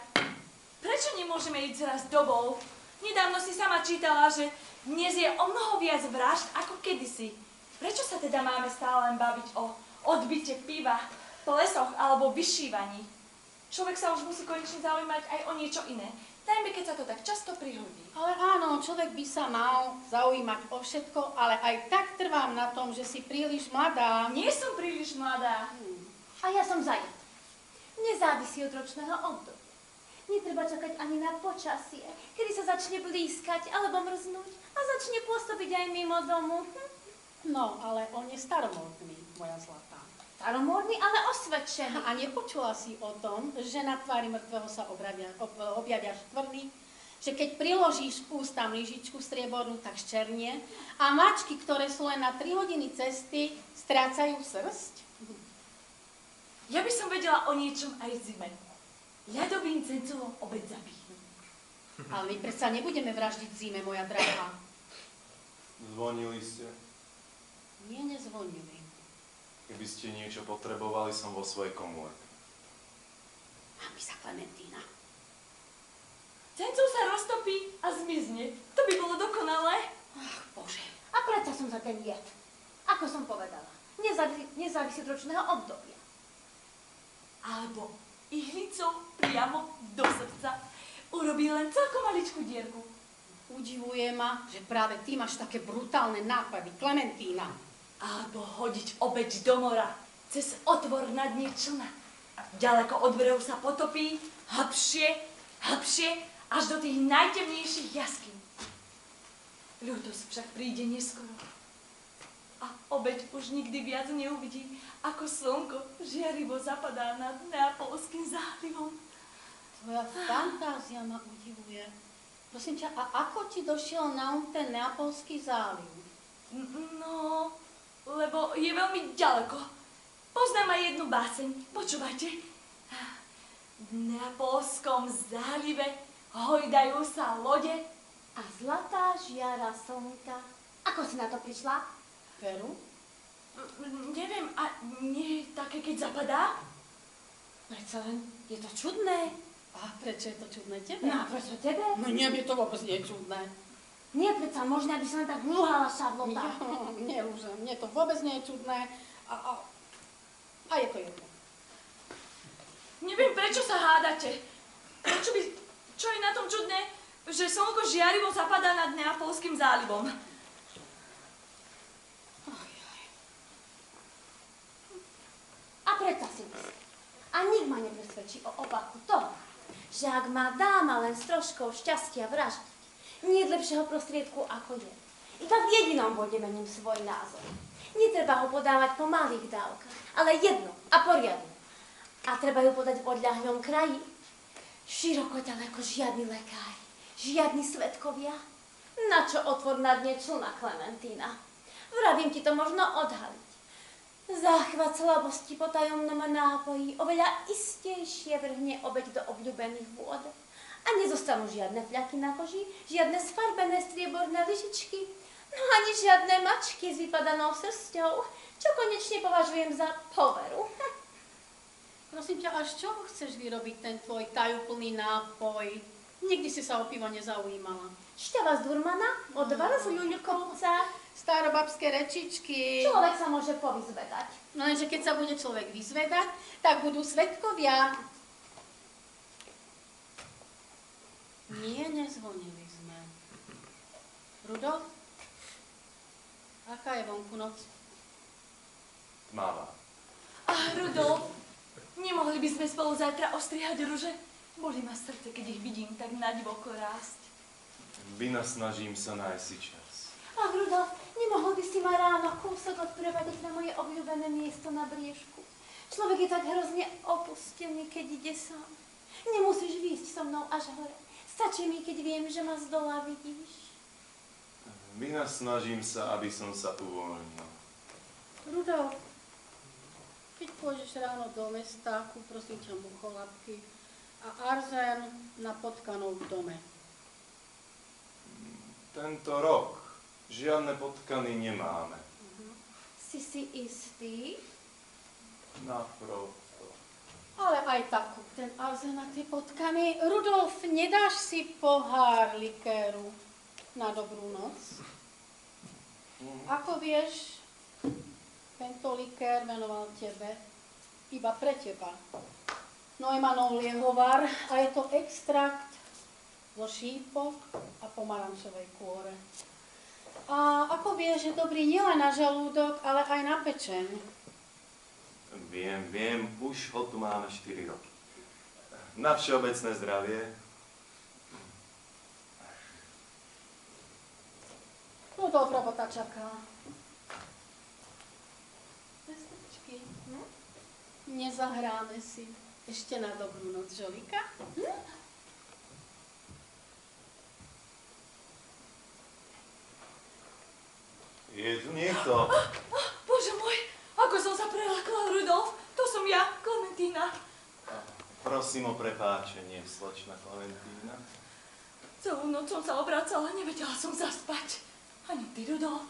Prečo nemôžeme ísť raz dobou? Nedávno si sama čítala, že dnes je o mnoho viac vražd ako kedysi. Prečo sa teda máme stále len baviť o odbite piva, plesoch alebo vyšívaní? Človek sa už musí konečne zaujímať aj o niečo iné. Najmä keď sa to tak často prihodí. Ale áno, človek by sa mal zaujímať o všetko, ale aj tak trvám na tom, že si príliš mladá. Nie som príliš mladá. A ja som zajat. Nezávisí od ročného obdobia. Netreba čakať ani na počasie, kedy sa začne blízkať alebo mrznúť a začne pôsobiť aj mimo domu. No, ale on je staromódny, moja zlatá. Staromódny, ale osvedčený. A nepočula si o tom, že na tvári mŕtvého sa objavia štvrdly, že keď priložíš k ústam lyžičku striebornú, tak ščernie a mačky, ktoré sú len na 3 hodiny cesty, strácajú srsť? Ja by som vedela o niečom aj zime. Ľadovým cencovom obed zapíchnu. Ale my predsa nebudeme vraždiť v zime, moja drahá. Zvonili ste. Nie, nezvonili. Keby ste niečo potrebovali, som vo svojej komórke. Hambi sa, Klementína. Cencov sa roztopí a zmizne. To by bolo dokonalé. Ach, Bože. A predsa som za ten jed. Ako som povedala, nezávisí od ročného obdobia. Alebo ihlicou priamo do srdca. Urobí len celkom maličkú dierku. Udivuje ma, že práve ty máš také brutálne nápady, Klementína. Alebo hodiť obeď do mora, cez otvor na dne člna. Ďaleko od brehov sa potopí, hlbšie, až do tých najtemnejších jaskýň. Ľútosť však príde neskoro. obeť už nikdy viac neuvidí, ako slnko žiarivo zapadá nad Neapolským zálivom. Tvoja fantázia ma udivuje. Prosím ťa, a ako ti došiel na ten Neapolský záliv? No, lebo je veľmi ďaleko. Poznám aj jednu báseň. Počúvajte. V Neapolskom zálive hojdajú sa lode. A zlatá žiara slnka. Ako si na to prišla? Veru? Neviem, a nie je také, keď zapadá? Predsa len je to čudné. A prečo je to čudné tebe? No a prečo tebe? No nie, mi to vôbec nie je čudné. Nie, predsa možno, aby som len tak hľuhala, Šarlota. Nerúžem, mne to vôbec nie je čudné. A je to jedno. Neviem, prečo sa hádate. Čo je na tom čudné, že slnko žiarivo zapadá nad Neapolským zálivom? A predsa si myslím. A nik ma nepresvedčí o opaku toho, že ak má dáma len s troškou šťastia vraždiť, nie je lepšieho prostriedku ako je. Iba v jedinom bode mením svoj názor. Netreba ho podávať po malých dávkach, ale jedno a poriadne. A treba ju podať v odľahlom kraji. Široko ďaleko žiadny lekári, žiadni svedkovia. Na čo otvor na dne člna, Klementína? Vravím ti to možno odhaliť. Záchvat slabosti po tajomnom nápoji oveľa istejšie vrhne obeť do obľúbených vôd. A nezostanú žiadne fľaky na koži, žiadne sfarbené strieborné lyžičky, no ani žiadne mačky s vypadanou srsťou, čo konečne považujem za poveru. Prosím ťa, až čoho chceš vyrobiť ten tvoj tajúplný nápoj? Nikdy si sa o pivo nezaujímala. Šťava z Durmana, odvar z ľuľkovca. Starobabské rečičky. Človek sa môže povyzvedať. No lenže keď sa bude človek vyzvedať, tak budú svedkovia. Nie, nezvonili sme. Rudolf? Aká je vonku noc? Tmavá. Rudolf, nemohli by sme spolu zajtra ostrihať ruže? Bolí ma srdce, keď ich vidím tak nadivoko rásť. Vynasnažím sa nájsť si čas. Ach, Rudolf, nemohol by si ma ráno kúsok odprevadiť na moje obľúbené miesto na briežku. Človek je tak hrozne opustený, keď ide sám. Nemusíš výjsť so mnou až hore. Stačí mi, keď viem, že ma z dola vidíš. Vynasnažím sa, aby som sa uvoľnil. Rudolf, keď pôjdeš ráno do mesta, kúp prosím ťa mucholapky a arzén na potkanov v dome. Tento rok žiadne potkany nemáme. Si istý? Naprosto. Ale aj tak kúp ten arzén na tie potkany. Rudolf, nedáš si pohár likéru na dobrú noc? Ako vieš, tento likér venoval tebe, iba pre teba. Neumanov liehovar a je to extrakt zo šípok a pomarančovej kôre. A ako vieš, je dobrý nielen na žalúdok, ale aj na pečeň. Viem, už ho tu máme 4 roky. Na všeobecné zdravie. Rudolf robota čaká. Sestričky, nezahráme si ešte na dobrú noc žolika? Je tu niekto? Bože môj, ako som sa prelákla, Rudolf. To som ja, Klementína. Prosím o prepáčenie, slečna Klementína. Celú noc som sa obracala, nevedela som zaspať. Ani ty, Rudolf.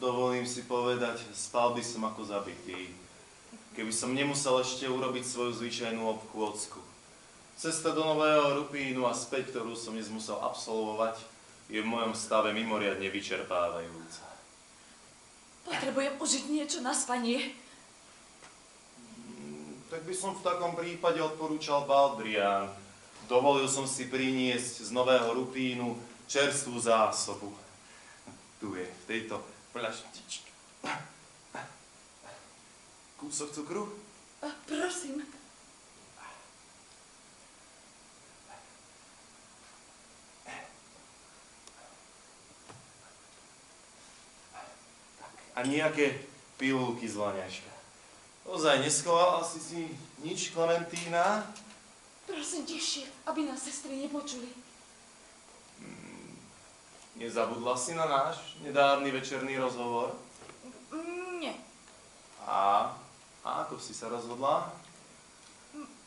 Dovolím si povedať, spal by som ako zabitý, keby som nemusel ešte urobiť svoju zvyčajnú obchôdzku. Cesta do Nového Rupínu a späť, ktorú som dnes musel absolvovať, je v mojom stave mimoriadne vyčerpávajúca. Potrebujem užiť niečo na spanie. Tak by som v takom prípade odporúčal Baldrián. Dovolil som si priniesť z Nového Rupínu čerstvú zásobu. Tu je, v tejto fľaštičke. Kúsok cukru? Prosím. A nejaké pilulky z laňaška. Ozaj, neschovala si nič, Klementína? Prosím, tiššie, aby nás sestry nepočuli. Nezabudla si na náš nedávny večerný rozhovor? Nie. A ako si sa rozhodla?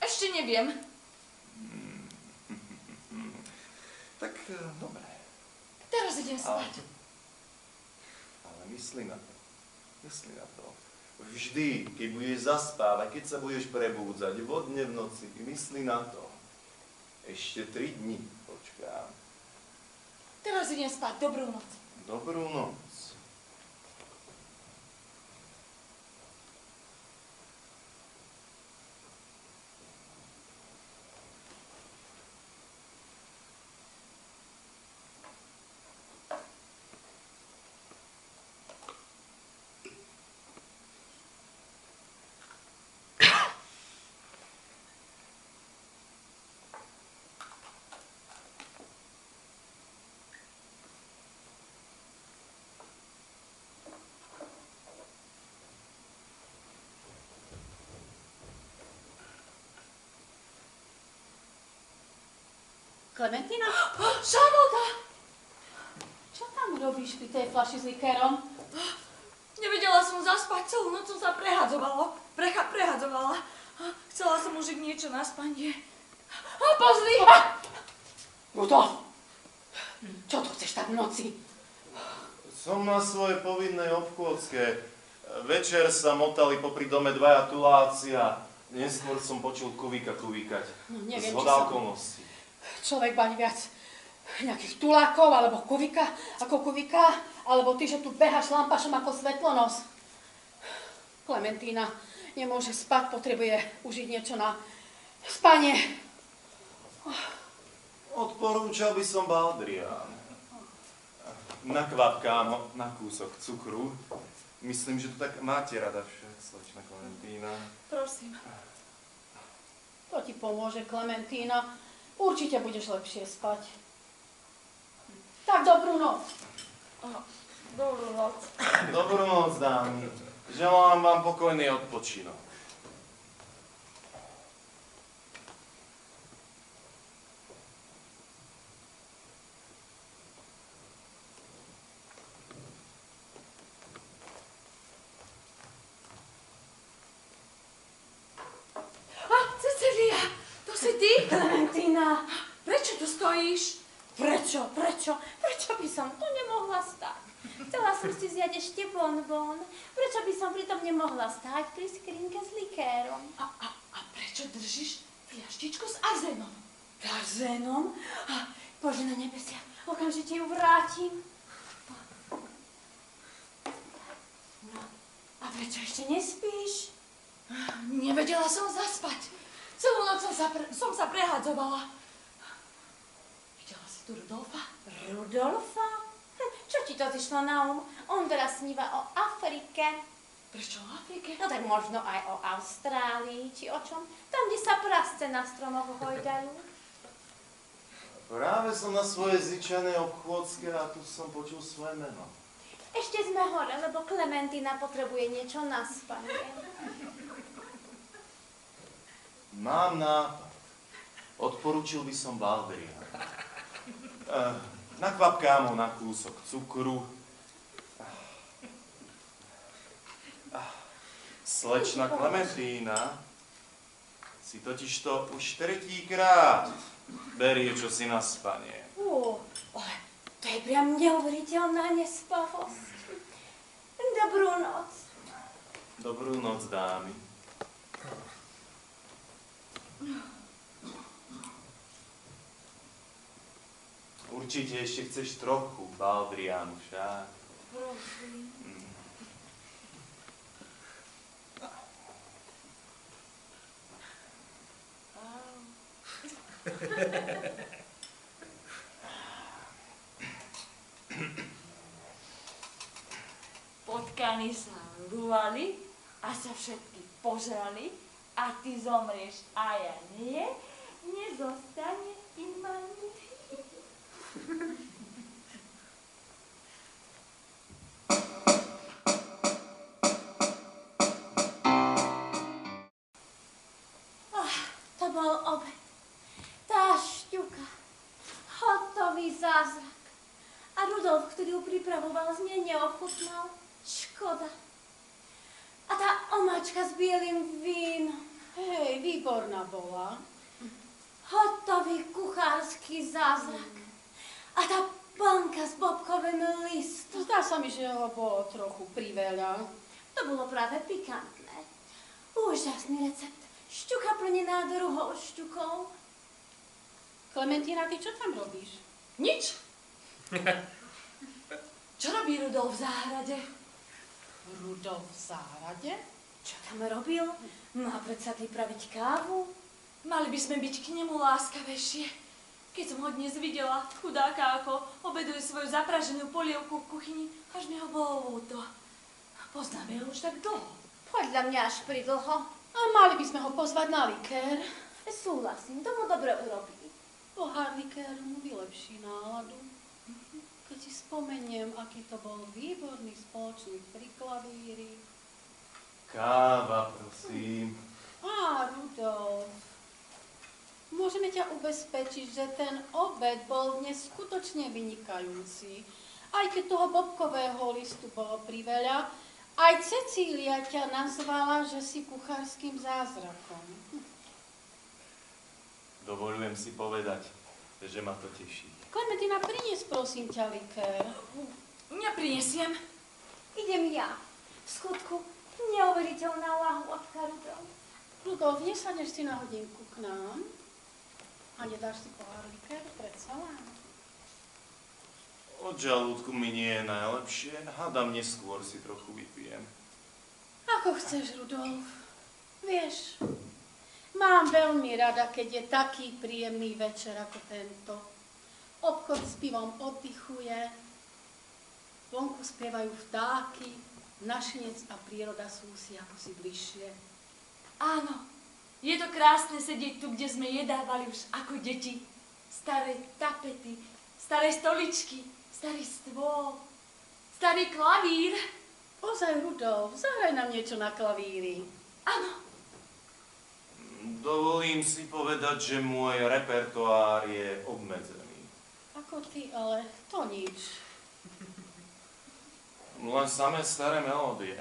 Ešte neviem. Tak, dobre. Teraz idem spať. Ale myslí na to. Vždy, keď budeš zaspávať, keď sa budeš prebúdzať, vodne v noci, myslí na to. Ešte 3 dni počkám. Teraz idem spať. Dobrú noc. Dobrú noc. Klementína, Šarlota! čo tam robíš pri tej fľaši s likérom? Nevedela som zaspať, celú noc som sa prehadzovala. Chcela som užiť niečo na spanie. Pozri! Rudolf, čo tu chceš tak v noci? Som na svojej povinnej obchôdzke. Večer sa motali popri dome dvaja tuláci a neskôr som počul kuvíka kuvíkať. No, neviem, Zhoda okolností. Človek baní viac nejakých tulákov, alebo kuvíka ako kuvíka, alebo ty, že tu behaš lampašom ako svetlonos. Klementína nemôže spať, potrebuje užiť niečo na spanie. Odporúčal by som baldrián. Nakvapkám ho na kúsok cukru. Myslím, že to tak máte rada však, slečna Klementína. Prosím. To ti pomôže, Klementína. Určite budeš lepšie spať. Tak dobrú noc. Dobrú noc. Dobrú noc, dámy. Želám vám pokojný odpočinok. Cecília, to si ty? Klementína, Prečo tu stojíš? prečo by som tu nemohla stáť? Chcela som si zjať ešte bonbon. Prečo by som pritom nemohla stáť pri skrinke s likérom? A prečo držíš fľaštičku s arzénom? Arzénom? Bože na nebesia, okamžite ju vrátim. No, a prečo ešte nespíš? Nevedela som zaspať. Celú noc som sa prehadzovala. Videla si tu Rudolfa? Rudolfa? Čo ti to zišlo na um? On teraz sníva o Afrike. Prečo o Afrike? No tak možno aj o Austrálii, či o čom? Tam, kde sa prasce na stromoch hojdajú. Práve som na svojej zvyčajnej obchôdzke a tu som počul svoje meno. Ešte sme hore, lebo Klementína potrebuje niečo na spanie. Mám nápad. Odporučil by som baldrián. Nakvapkám ho na kúsok cukru. Slečna Klementína si totižto už 3-krát berie čosi na spanie. Ale to je priam neuveriteľná nespavosť. Dobrú noc. Dobrú noc, dámy. Určite ešte chceš trochu baldriánu, však? Prosím. Potkany sa rúvali a sa všetky požrali a ty zomrieš a ja nie, nezostane iba nič. pripravoval, z nej neochutnal. Škoda. A tá omáčka s bielým vínom. Hej, výborná bola. Hotový kuchársky zázrak. A tá panka s bobkovým listom. Zdá sa mi, že ho bolo trochu priveľa. To bolo práve pikantné. Úžasný recept. Šťuka plnená druhou šťukou. Klementína, ty čo tam robíš? Nič. Čo robí Rudolf v záhrade? Rudolf v záhrade? Čo tam robil? Má predsa pripraviť kávu? Mali by sme byť k nemu láskavejšie. Keď som ho dnes videla, chudáka, ako obeduje svoju zapraženú polievku v kuchyni, až mi ho bolo ľúto. Poznáme ho už tak dlho. Podľa mňa až pridlho. A mali by sme ho pozvať na likér. Súhlasím, to mu dobre urobí. Pohár likéru mu vylepší náladu. Keď si spomeniem, aký to bol výborný spoločník pri klavíri. Káva, prosím. Á, Rudolf. Môžeme ťa ubezpečiť, že ten obed bol dnes skutočne vynikajúci. Aj keď toho bobkového listu bolo priveľa, aj Cecília ťa nazvala, že si kuchárskym zázrakom. Dovolujem si povedať, že ma to teší. Klementina, prinies prosím ťa likér. Neprinesiem. Idem ja. V skutku, neuveriteľná lahôdka, Rudolf. Rudolf, nesadneš si na hodinku k nám? A nedáš si pohár likéru predsa len? Od žalúdku mi nie je najlepšie, hádam neskôr si trochu vypijem. Ako chceš, Rudolf. Vieš, mám veľmi rada, keď je taký príjemný večer ako tento. Obchod s pivom oddychuje, vonku spievajú vtáky, našinec a príroda sú si ako si bližšie. Áno, je to krásne sedieť tu, kde sme jedávali už ako deti. Staré tapety, staré stoličky, starý stôl, starý klavír. Ozaj, Rudolf, zahraj nám niečo na klavíri. Áno, Dovolím si povedať, že môj repertoár je obmedzený. Ako ty, ale to nič. Len samé staré melódie.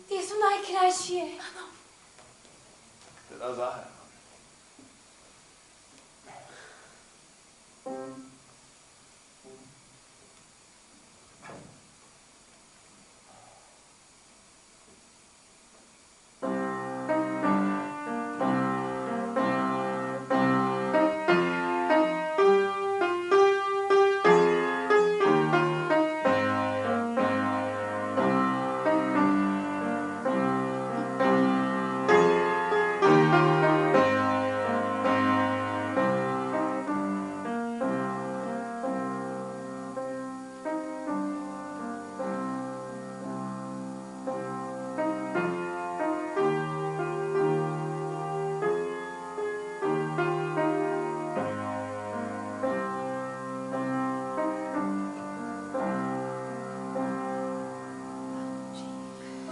Tie sú najkrajšie. Teda zahrám.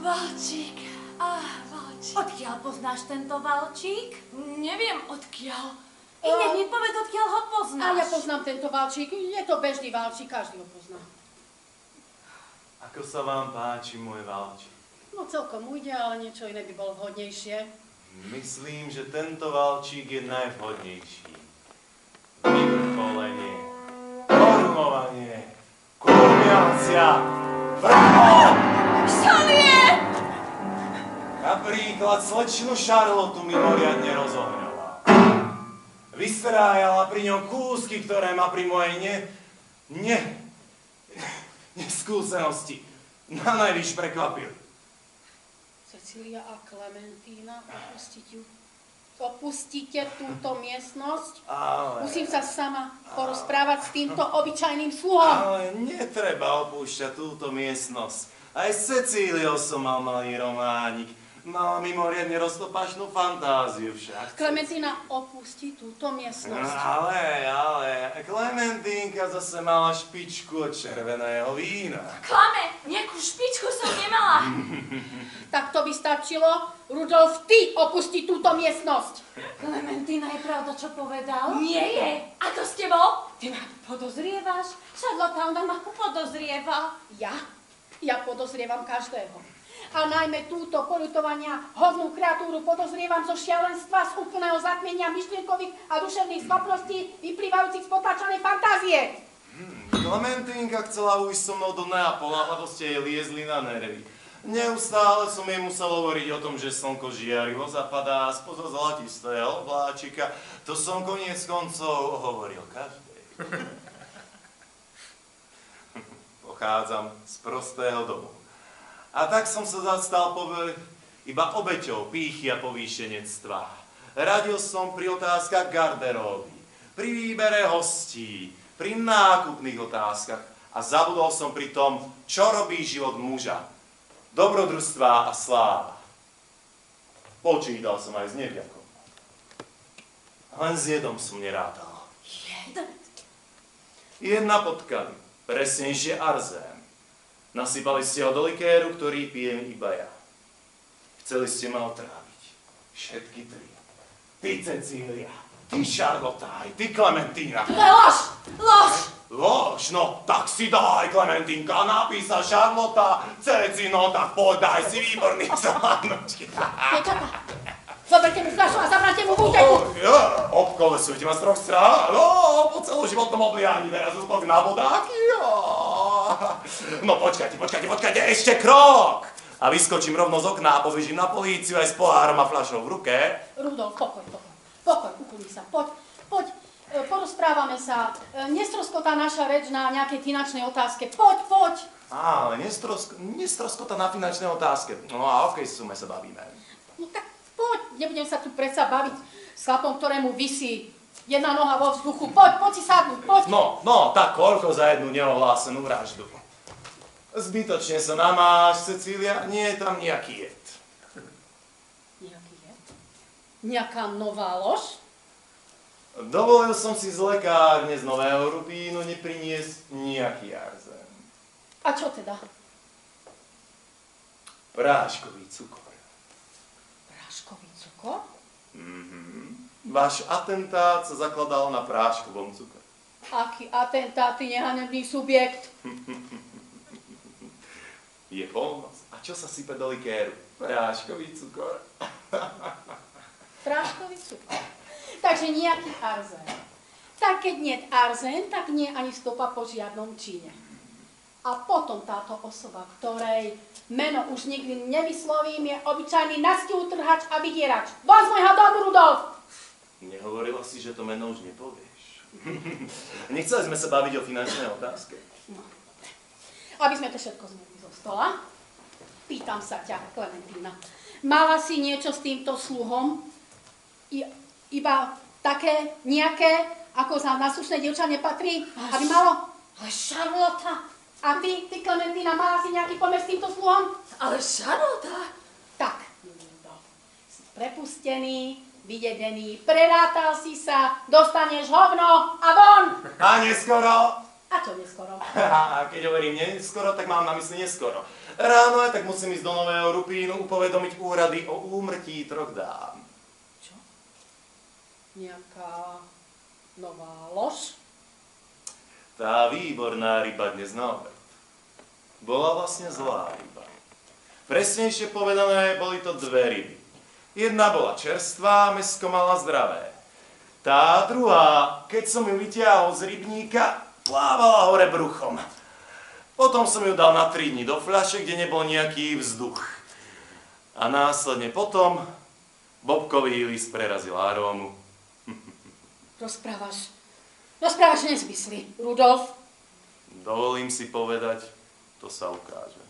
Valčík. Valčík. Odkiaľ poznáš tento valčík? Neviem odkiaľ. I nech mi povedz, odkiaľ ho A poznáš. ja poznám tento valčík, je to bežný valčík, každý ho pozná. Ako sa vám páči môj valčík? No celkom ujde, ale niečo iné by bolo vhodnejšie. Myslím, že tento valčík je najvhodnejší. Vyvrcholenie, korunovanie, kuluminácia, vrchol! Šalie! Napríklad slečnu Šarlotu mimoriadne rozohrala. Vystrájala pri ňom kúsky, ktoré ma pri mojej neskúsenosti na najvyš prekvapili. Cecília a Klementína, opustíte túto miestnosť. Ale... Musím sa sama porozprávať s týmto obyčajným sluhom. Ale netreba opúšťať túto miestnosť. Aj s Cecíliou som mal malý románik. Mala mimoriadne roztopašnú fantáziu však. Klementína opustí túto miestnosť. Ale, Klementínka zase mala špičku od červeného vína. Klame, nejakú špičku som nemala. Tak to by stačilo, Rudolf, ty opustiť túto miestnosť. Klementína, je pravda, čo povedal? Nie je. A to s tebou? Ty ma podozrievaš? Šarlota, ona ma podozrieva. Ja podozrievam každého. A najmä túto poľutovania hodnú kreatúru podozrievam zo šialenstva, z úplného zatmenia myšlienkových a duševných schopností vyplývajúcich z potlačanej fantázie. Klementínka chcela ujsť so mnou do Neapola, lebo ste jej liezli na nervy. Neustále som jej musel hovoriť o tom, že slnko žiarivo zapadá spoza zlatistého vláčika. To som koniec koncov hovoril každej. Pochádzam z prostého domu. A tak som sa zastal iba obeťou pýchy a povýšenectva. Radil som pri otázkach garderóby, pri výbere hostí, pri nákupných otázkach a zabudol som pri tom, čo robí život muža. Dobrodružstvá a sláva. Počítal som aj s nevďakom. Len s jedom som nerátal. Jedna potkany, presnejšie arzén. Nasypali ste ho do likéru, ktorý pijem iba ja. Chceli ste ma otráviť. Všetky tri. Ty, Cecília, ty, Charlotte, aj ty, Klementína. To je lož! Lož! Lož, no tak si daj, Klementínka, napísa Charlotte, Ceci, no tak poď, daj si výborný článok. Dievčatá, zoberte mu fľašu a zabrante mu v úteku. Obkolesujte ma z troch strán, po celoživotnom oblianí, teraz útok na bodáky. No počkajte, ešte krok! A vyskočím rovno z okna a povyžím na políciu aj s pohárom a fľašou v ruke. Rudolf, pokoj, ukulí sa, poď, porozprávame sa. Nestroskotá naša reč na nejakej finančnej otázke, poď. Ale nestroskotá na finančnej otázke. No a o akej sume sa bavíme? No tak poď, nebudem sa tu predsa baviť s chlapom, ktorému visí jedna noha vo vzduchu. Poď si sadnúť, poď. No, tak koľko za jednu neohlásenú vraždu? Zbytočne sa namáš, Cecília, nie je tam nejaký jed. Nejaký jed? Nejaká nová lož? Dovolil som si z lekárne z Nového Rubínu nepriniesť nejaký arzén. A čo teda? Práškový cukor. Práškový cukor? Váš atentát sa zakladal na práškovom cukore. Aký atentát, ty nehanebný subjekt? Je polnoc. A čo sa sype do likéru? Práškový cukor. Práškový cukor. Takže nejaký arzén. Tak keď nie arzén, tak nie ani stopa po žiadnom čine. A potom táto osoba, ktorej meno už nikdy nevyslovím, je obyčajný nastiútrhač a vydierač. Von z môjho domu, Rudolf! Nehovorila si, že to meno už nepovieš. Nechceli sme sa baviť o finančnej otázke. No, aby sme to všetko zmietli zo stola, pýtam sa ťa, Klementína. Mala si niečo s týmto sluhom? Iba také, nejaké, ako na slušné dievča nepatrí? Aby malo? Ale Charlotte! A ty, Klementína, mala si nejaký pomer s týmto sluhom? Ale Charlotte! Tak, si prepustený, vyjedený, prerátal si sa, dostaneš hovno a von! A neskoro? A čo neskoro? A keď hovorím neskoro, tak mám na mysli neskoro. Ráno tak musím ísť do Nového Rupínu upovedomiť úrady o úmrtí 3 dám. Čo? Nejaká nová lož? Tá výborná ryba dnes na obed bola vlastne zlá ryba. Presnejšie povedané, boli to 2 ryby. Jedna bola čerstvá, mäsko mala zdravé. Tá druhá, keď som ju vytiahol z rybníka, plávala hore bruchom. Potom som ju dal na 3 dni do fľaše, kde nebol nejaký vzduch. A následne potom bobkový list prerazil arómu. Rozprávaš nezmysly, Rudolf. Dovolím si povedať, to sa ukáže.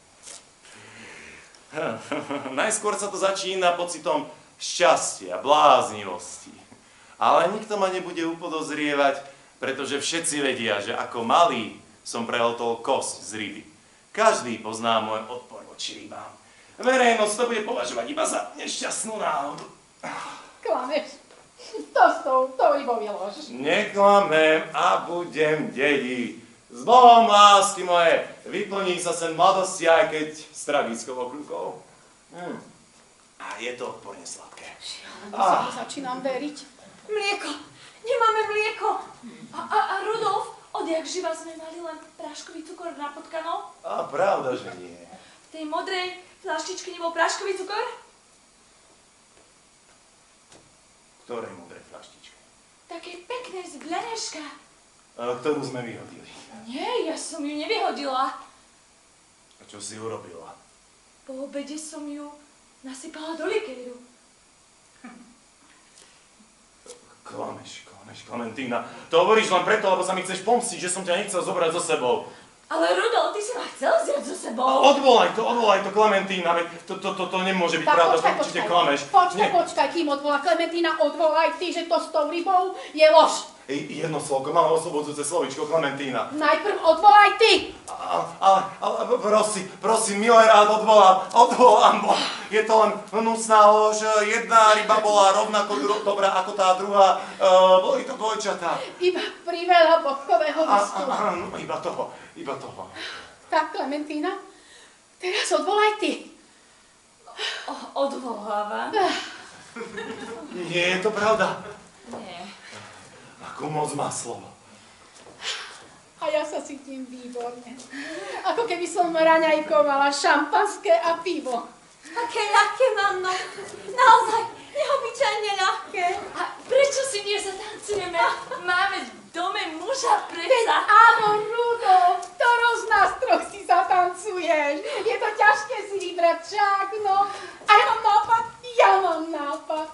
Najskôr sa to začína pocitom šťastia, bláznivosti. Ale nikto ma nebude upodozrievať, pretože všetci vedia, že ako malý som prehltol kosť z ryby. Každý pozná môj odpor voči rybám. Verejnosť to bude považovať iba za nešťastnú náhodu. Klameš. To s tou rybou je lož. Neklamem a budem dediť. S Bohom, lásky moje, vyplní sa sen mladosti, aj keď s tragickou okľukou. A je to odporne sladké. Začínam veriť. Mlieko! Nemáme mlieko! A Rudolf, odjak živa sme mali len práškový cukor na potkanov? A pravda, že nie. V tej modrej fľaštičke nebol práškový cukor? Ktorej modrej fľaštičke? Také pekné z bľaňaška. Ktorú sme vyhodili. Nie, ja som ju nevyhodila. A čo si urobila? Po obede som ju nasypala do likéru. Klameš, Klementína. To hovoríš len preto, lebo sa mi chceš pomstiť, že som ťa nechcel zobrať so sebou. Ale Rudolf, ty si ma chcel vziať so sebou. Odvolaj to, Klementína, veď to nemôže byť Tak pravda, počkaj, to určite klameš. Počkaj, kým odvolá Klementína, odvolaj ty, že to s tou rybou je lož. Jedno slovko, malé oslobodzujúce slovíčko, Klementína. Najprv odvolaj ty. Ale prosím, milé rád odvolám, bo je to len hnusná lož. Jedna ryba bola rovnako dobrá ako tá druhá, boli to dvojčatá. Iba priveľa bodkového listu. Áno, iba toho. Tak, Klementína, teraz odvolaj ty. Odvoláva. Nie je to pravda. Nie. Ako moc má slovo. A ja sa cítim výborne. Ako keby som raňajkovala šampanské a pivo. Aké ľahké mám nohy. Naozaj, neobyčajne ľahké. A prečo si nezatancujeme? Máme v dome muža Veď predsa. áno, Rudolf, ktorou z nás troch si zatancuješ? Je to ťažké si vybrať však, no. A ja mám nápad.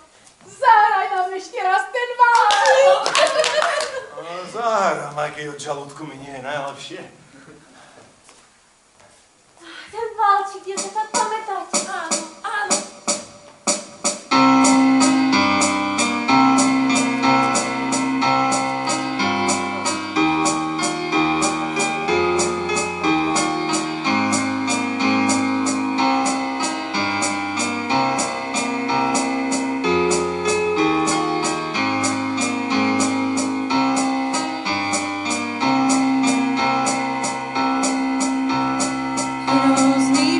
Zahraj nám ešte raz ten válčik. Zahrám, aj keď od žalúdku mi nie je najlepšie. Ten válčik, je to tak pamätať. Áno, áno. Hrozný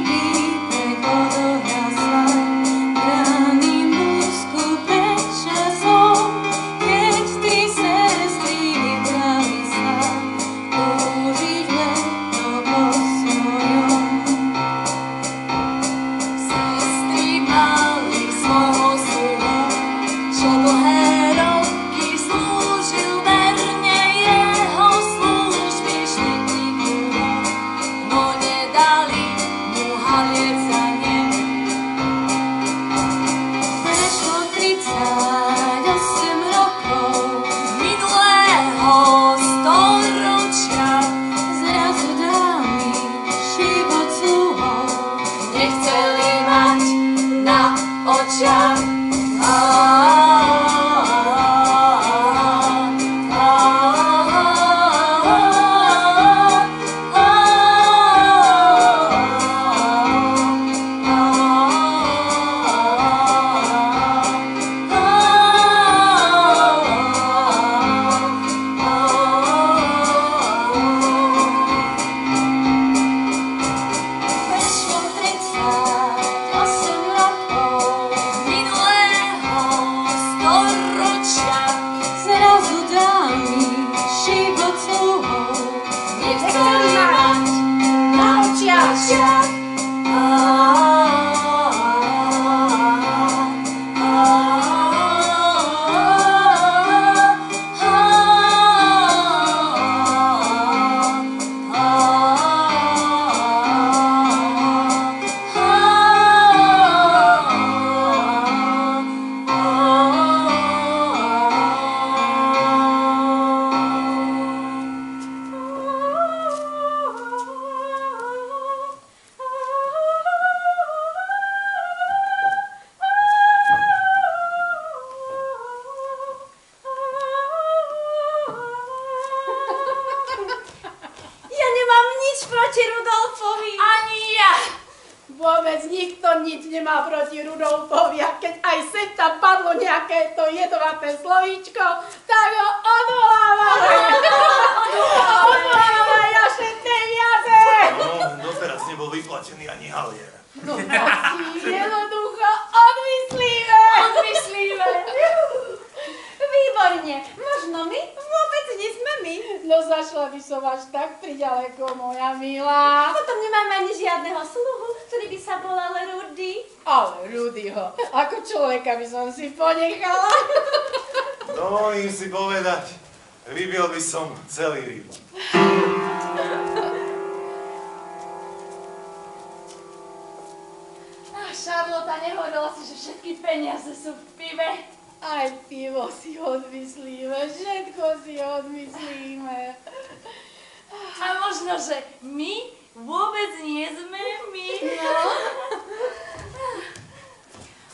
Vôbec nikto nič nemá proti Rudolfovi a keď aj sem tam padlo nejaké to jedovaté slovíčko, tak ho odvolávame. Odvolávame naše peniaze. No, doteraz nebol vyplatený ani halier. No to si jednoducho odmyslíme. Odmyslíme. Výborne. Možno my vôbec nie sme my. No zašla by som až tak priďaleko, moja milá. Potom nemáme ani žiadneho sluhu, ktorý by sa volal Rudy. Ale Rudyho, ako človeka by som si ponechala. Dovolím si povedať, vybil by som celý ryb. Šarlota, nehovorila si, že všetky peniaze sú v pive. Aj pivo si odmyslíme, všetko si odmyslíme. A možno, že my vôbec nie sme my.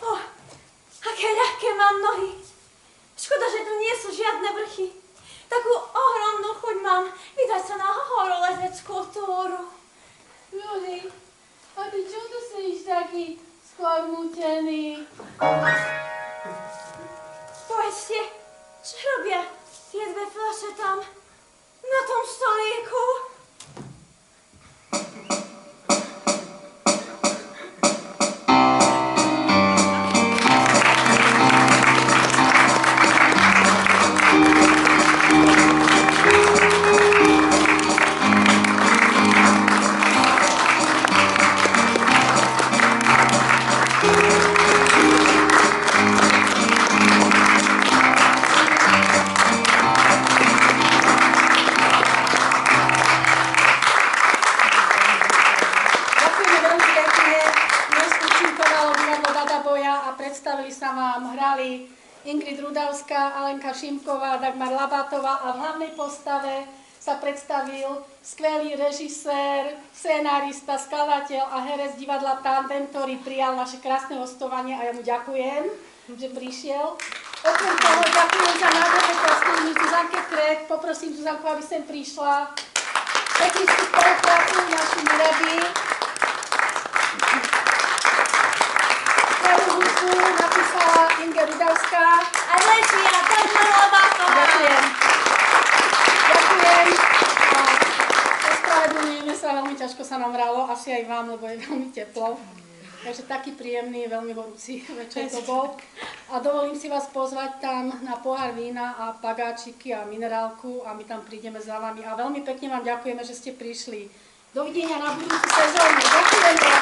No. Aké ľahké mám nohy. Škoda, že tu nie sú žiadne vrchy. Takú ohromnú chuť mám vydať sa na horolezeckú túru. Rudy, a ty čo tu sedíš taký skormútený? Povedzte, čo robia tie dve fľaše tam na tom stolíku? Ingrid Rudavská, Alenka Šimková, Dagmar Labatová a v hlavnej postave sa predstavil skvelý režisér, scenárista, skladateľ a herec divadla Tandem, ktorý prijal naše krásne hostovanie a ja mu ďakujem, že prišiel. Okrem toho ďakujem za nádherné kostýmy Zuzanke Krek, poprosím Zuzanku, aby sem prišla. Technickú spoluprácu naši Mireby. Prvú hudbu napísala Inge Rudavská. A režia Dagmar Labatová. Ďakujem. Ďakujem. A ospravedlňujeme sa, veľmi ťažko sa nám hralo, asi aj vám, lebo je veľmi teplo. Takže taký príjemný, veľmi horúci večer to bol. A dovolím si vás pozvať tam na pohár vína a pagáčiky a minerálku a my tam prídeme za vami. A veľmi pekne vám ďakujeme, že ste prišli. Dovidenia na budúcu sezónu. Ďakujeme.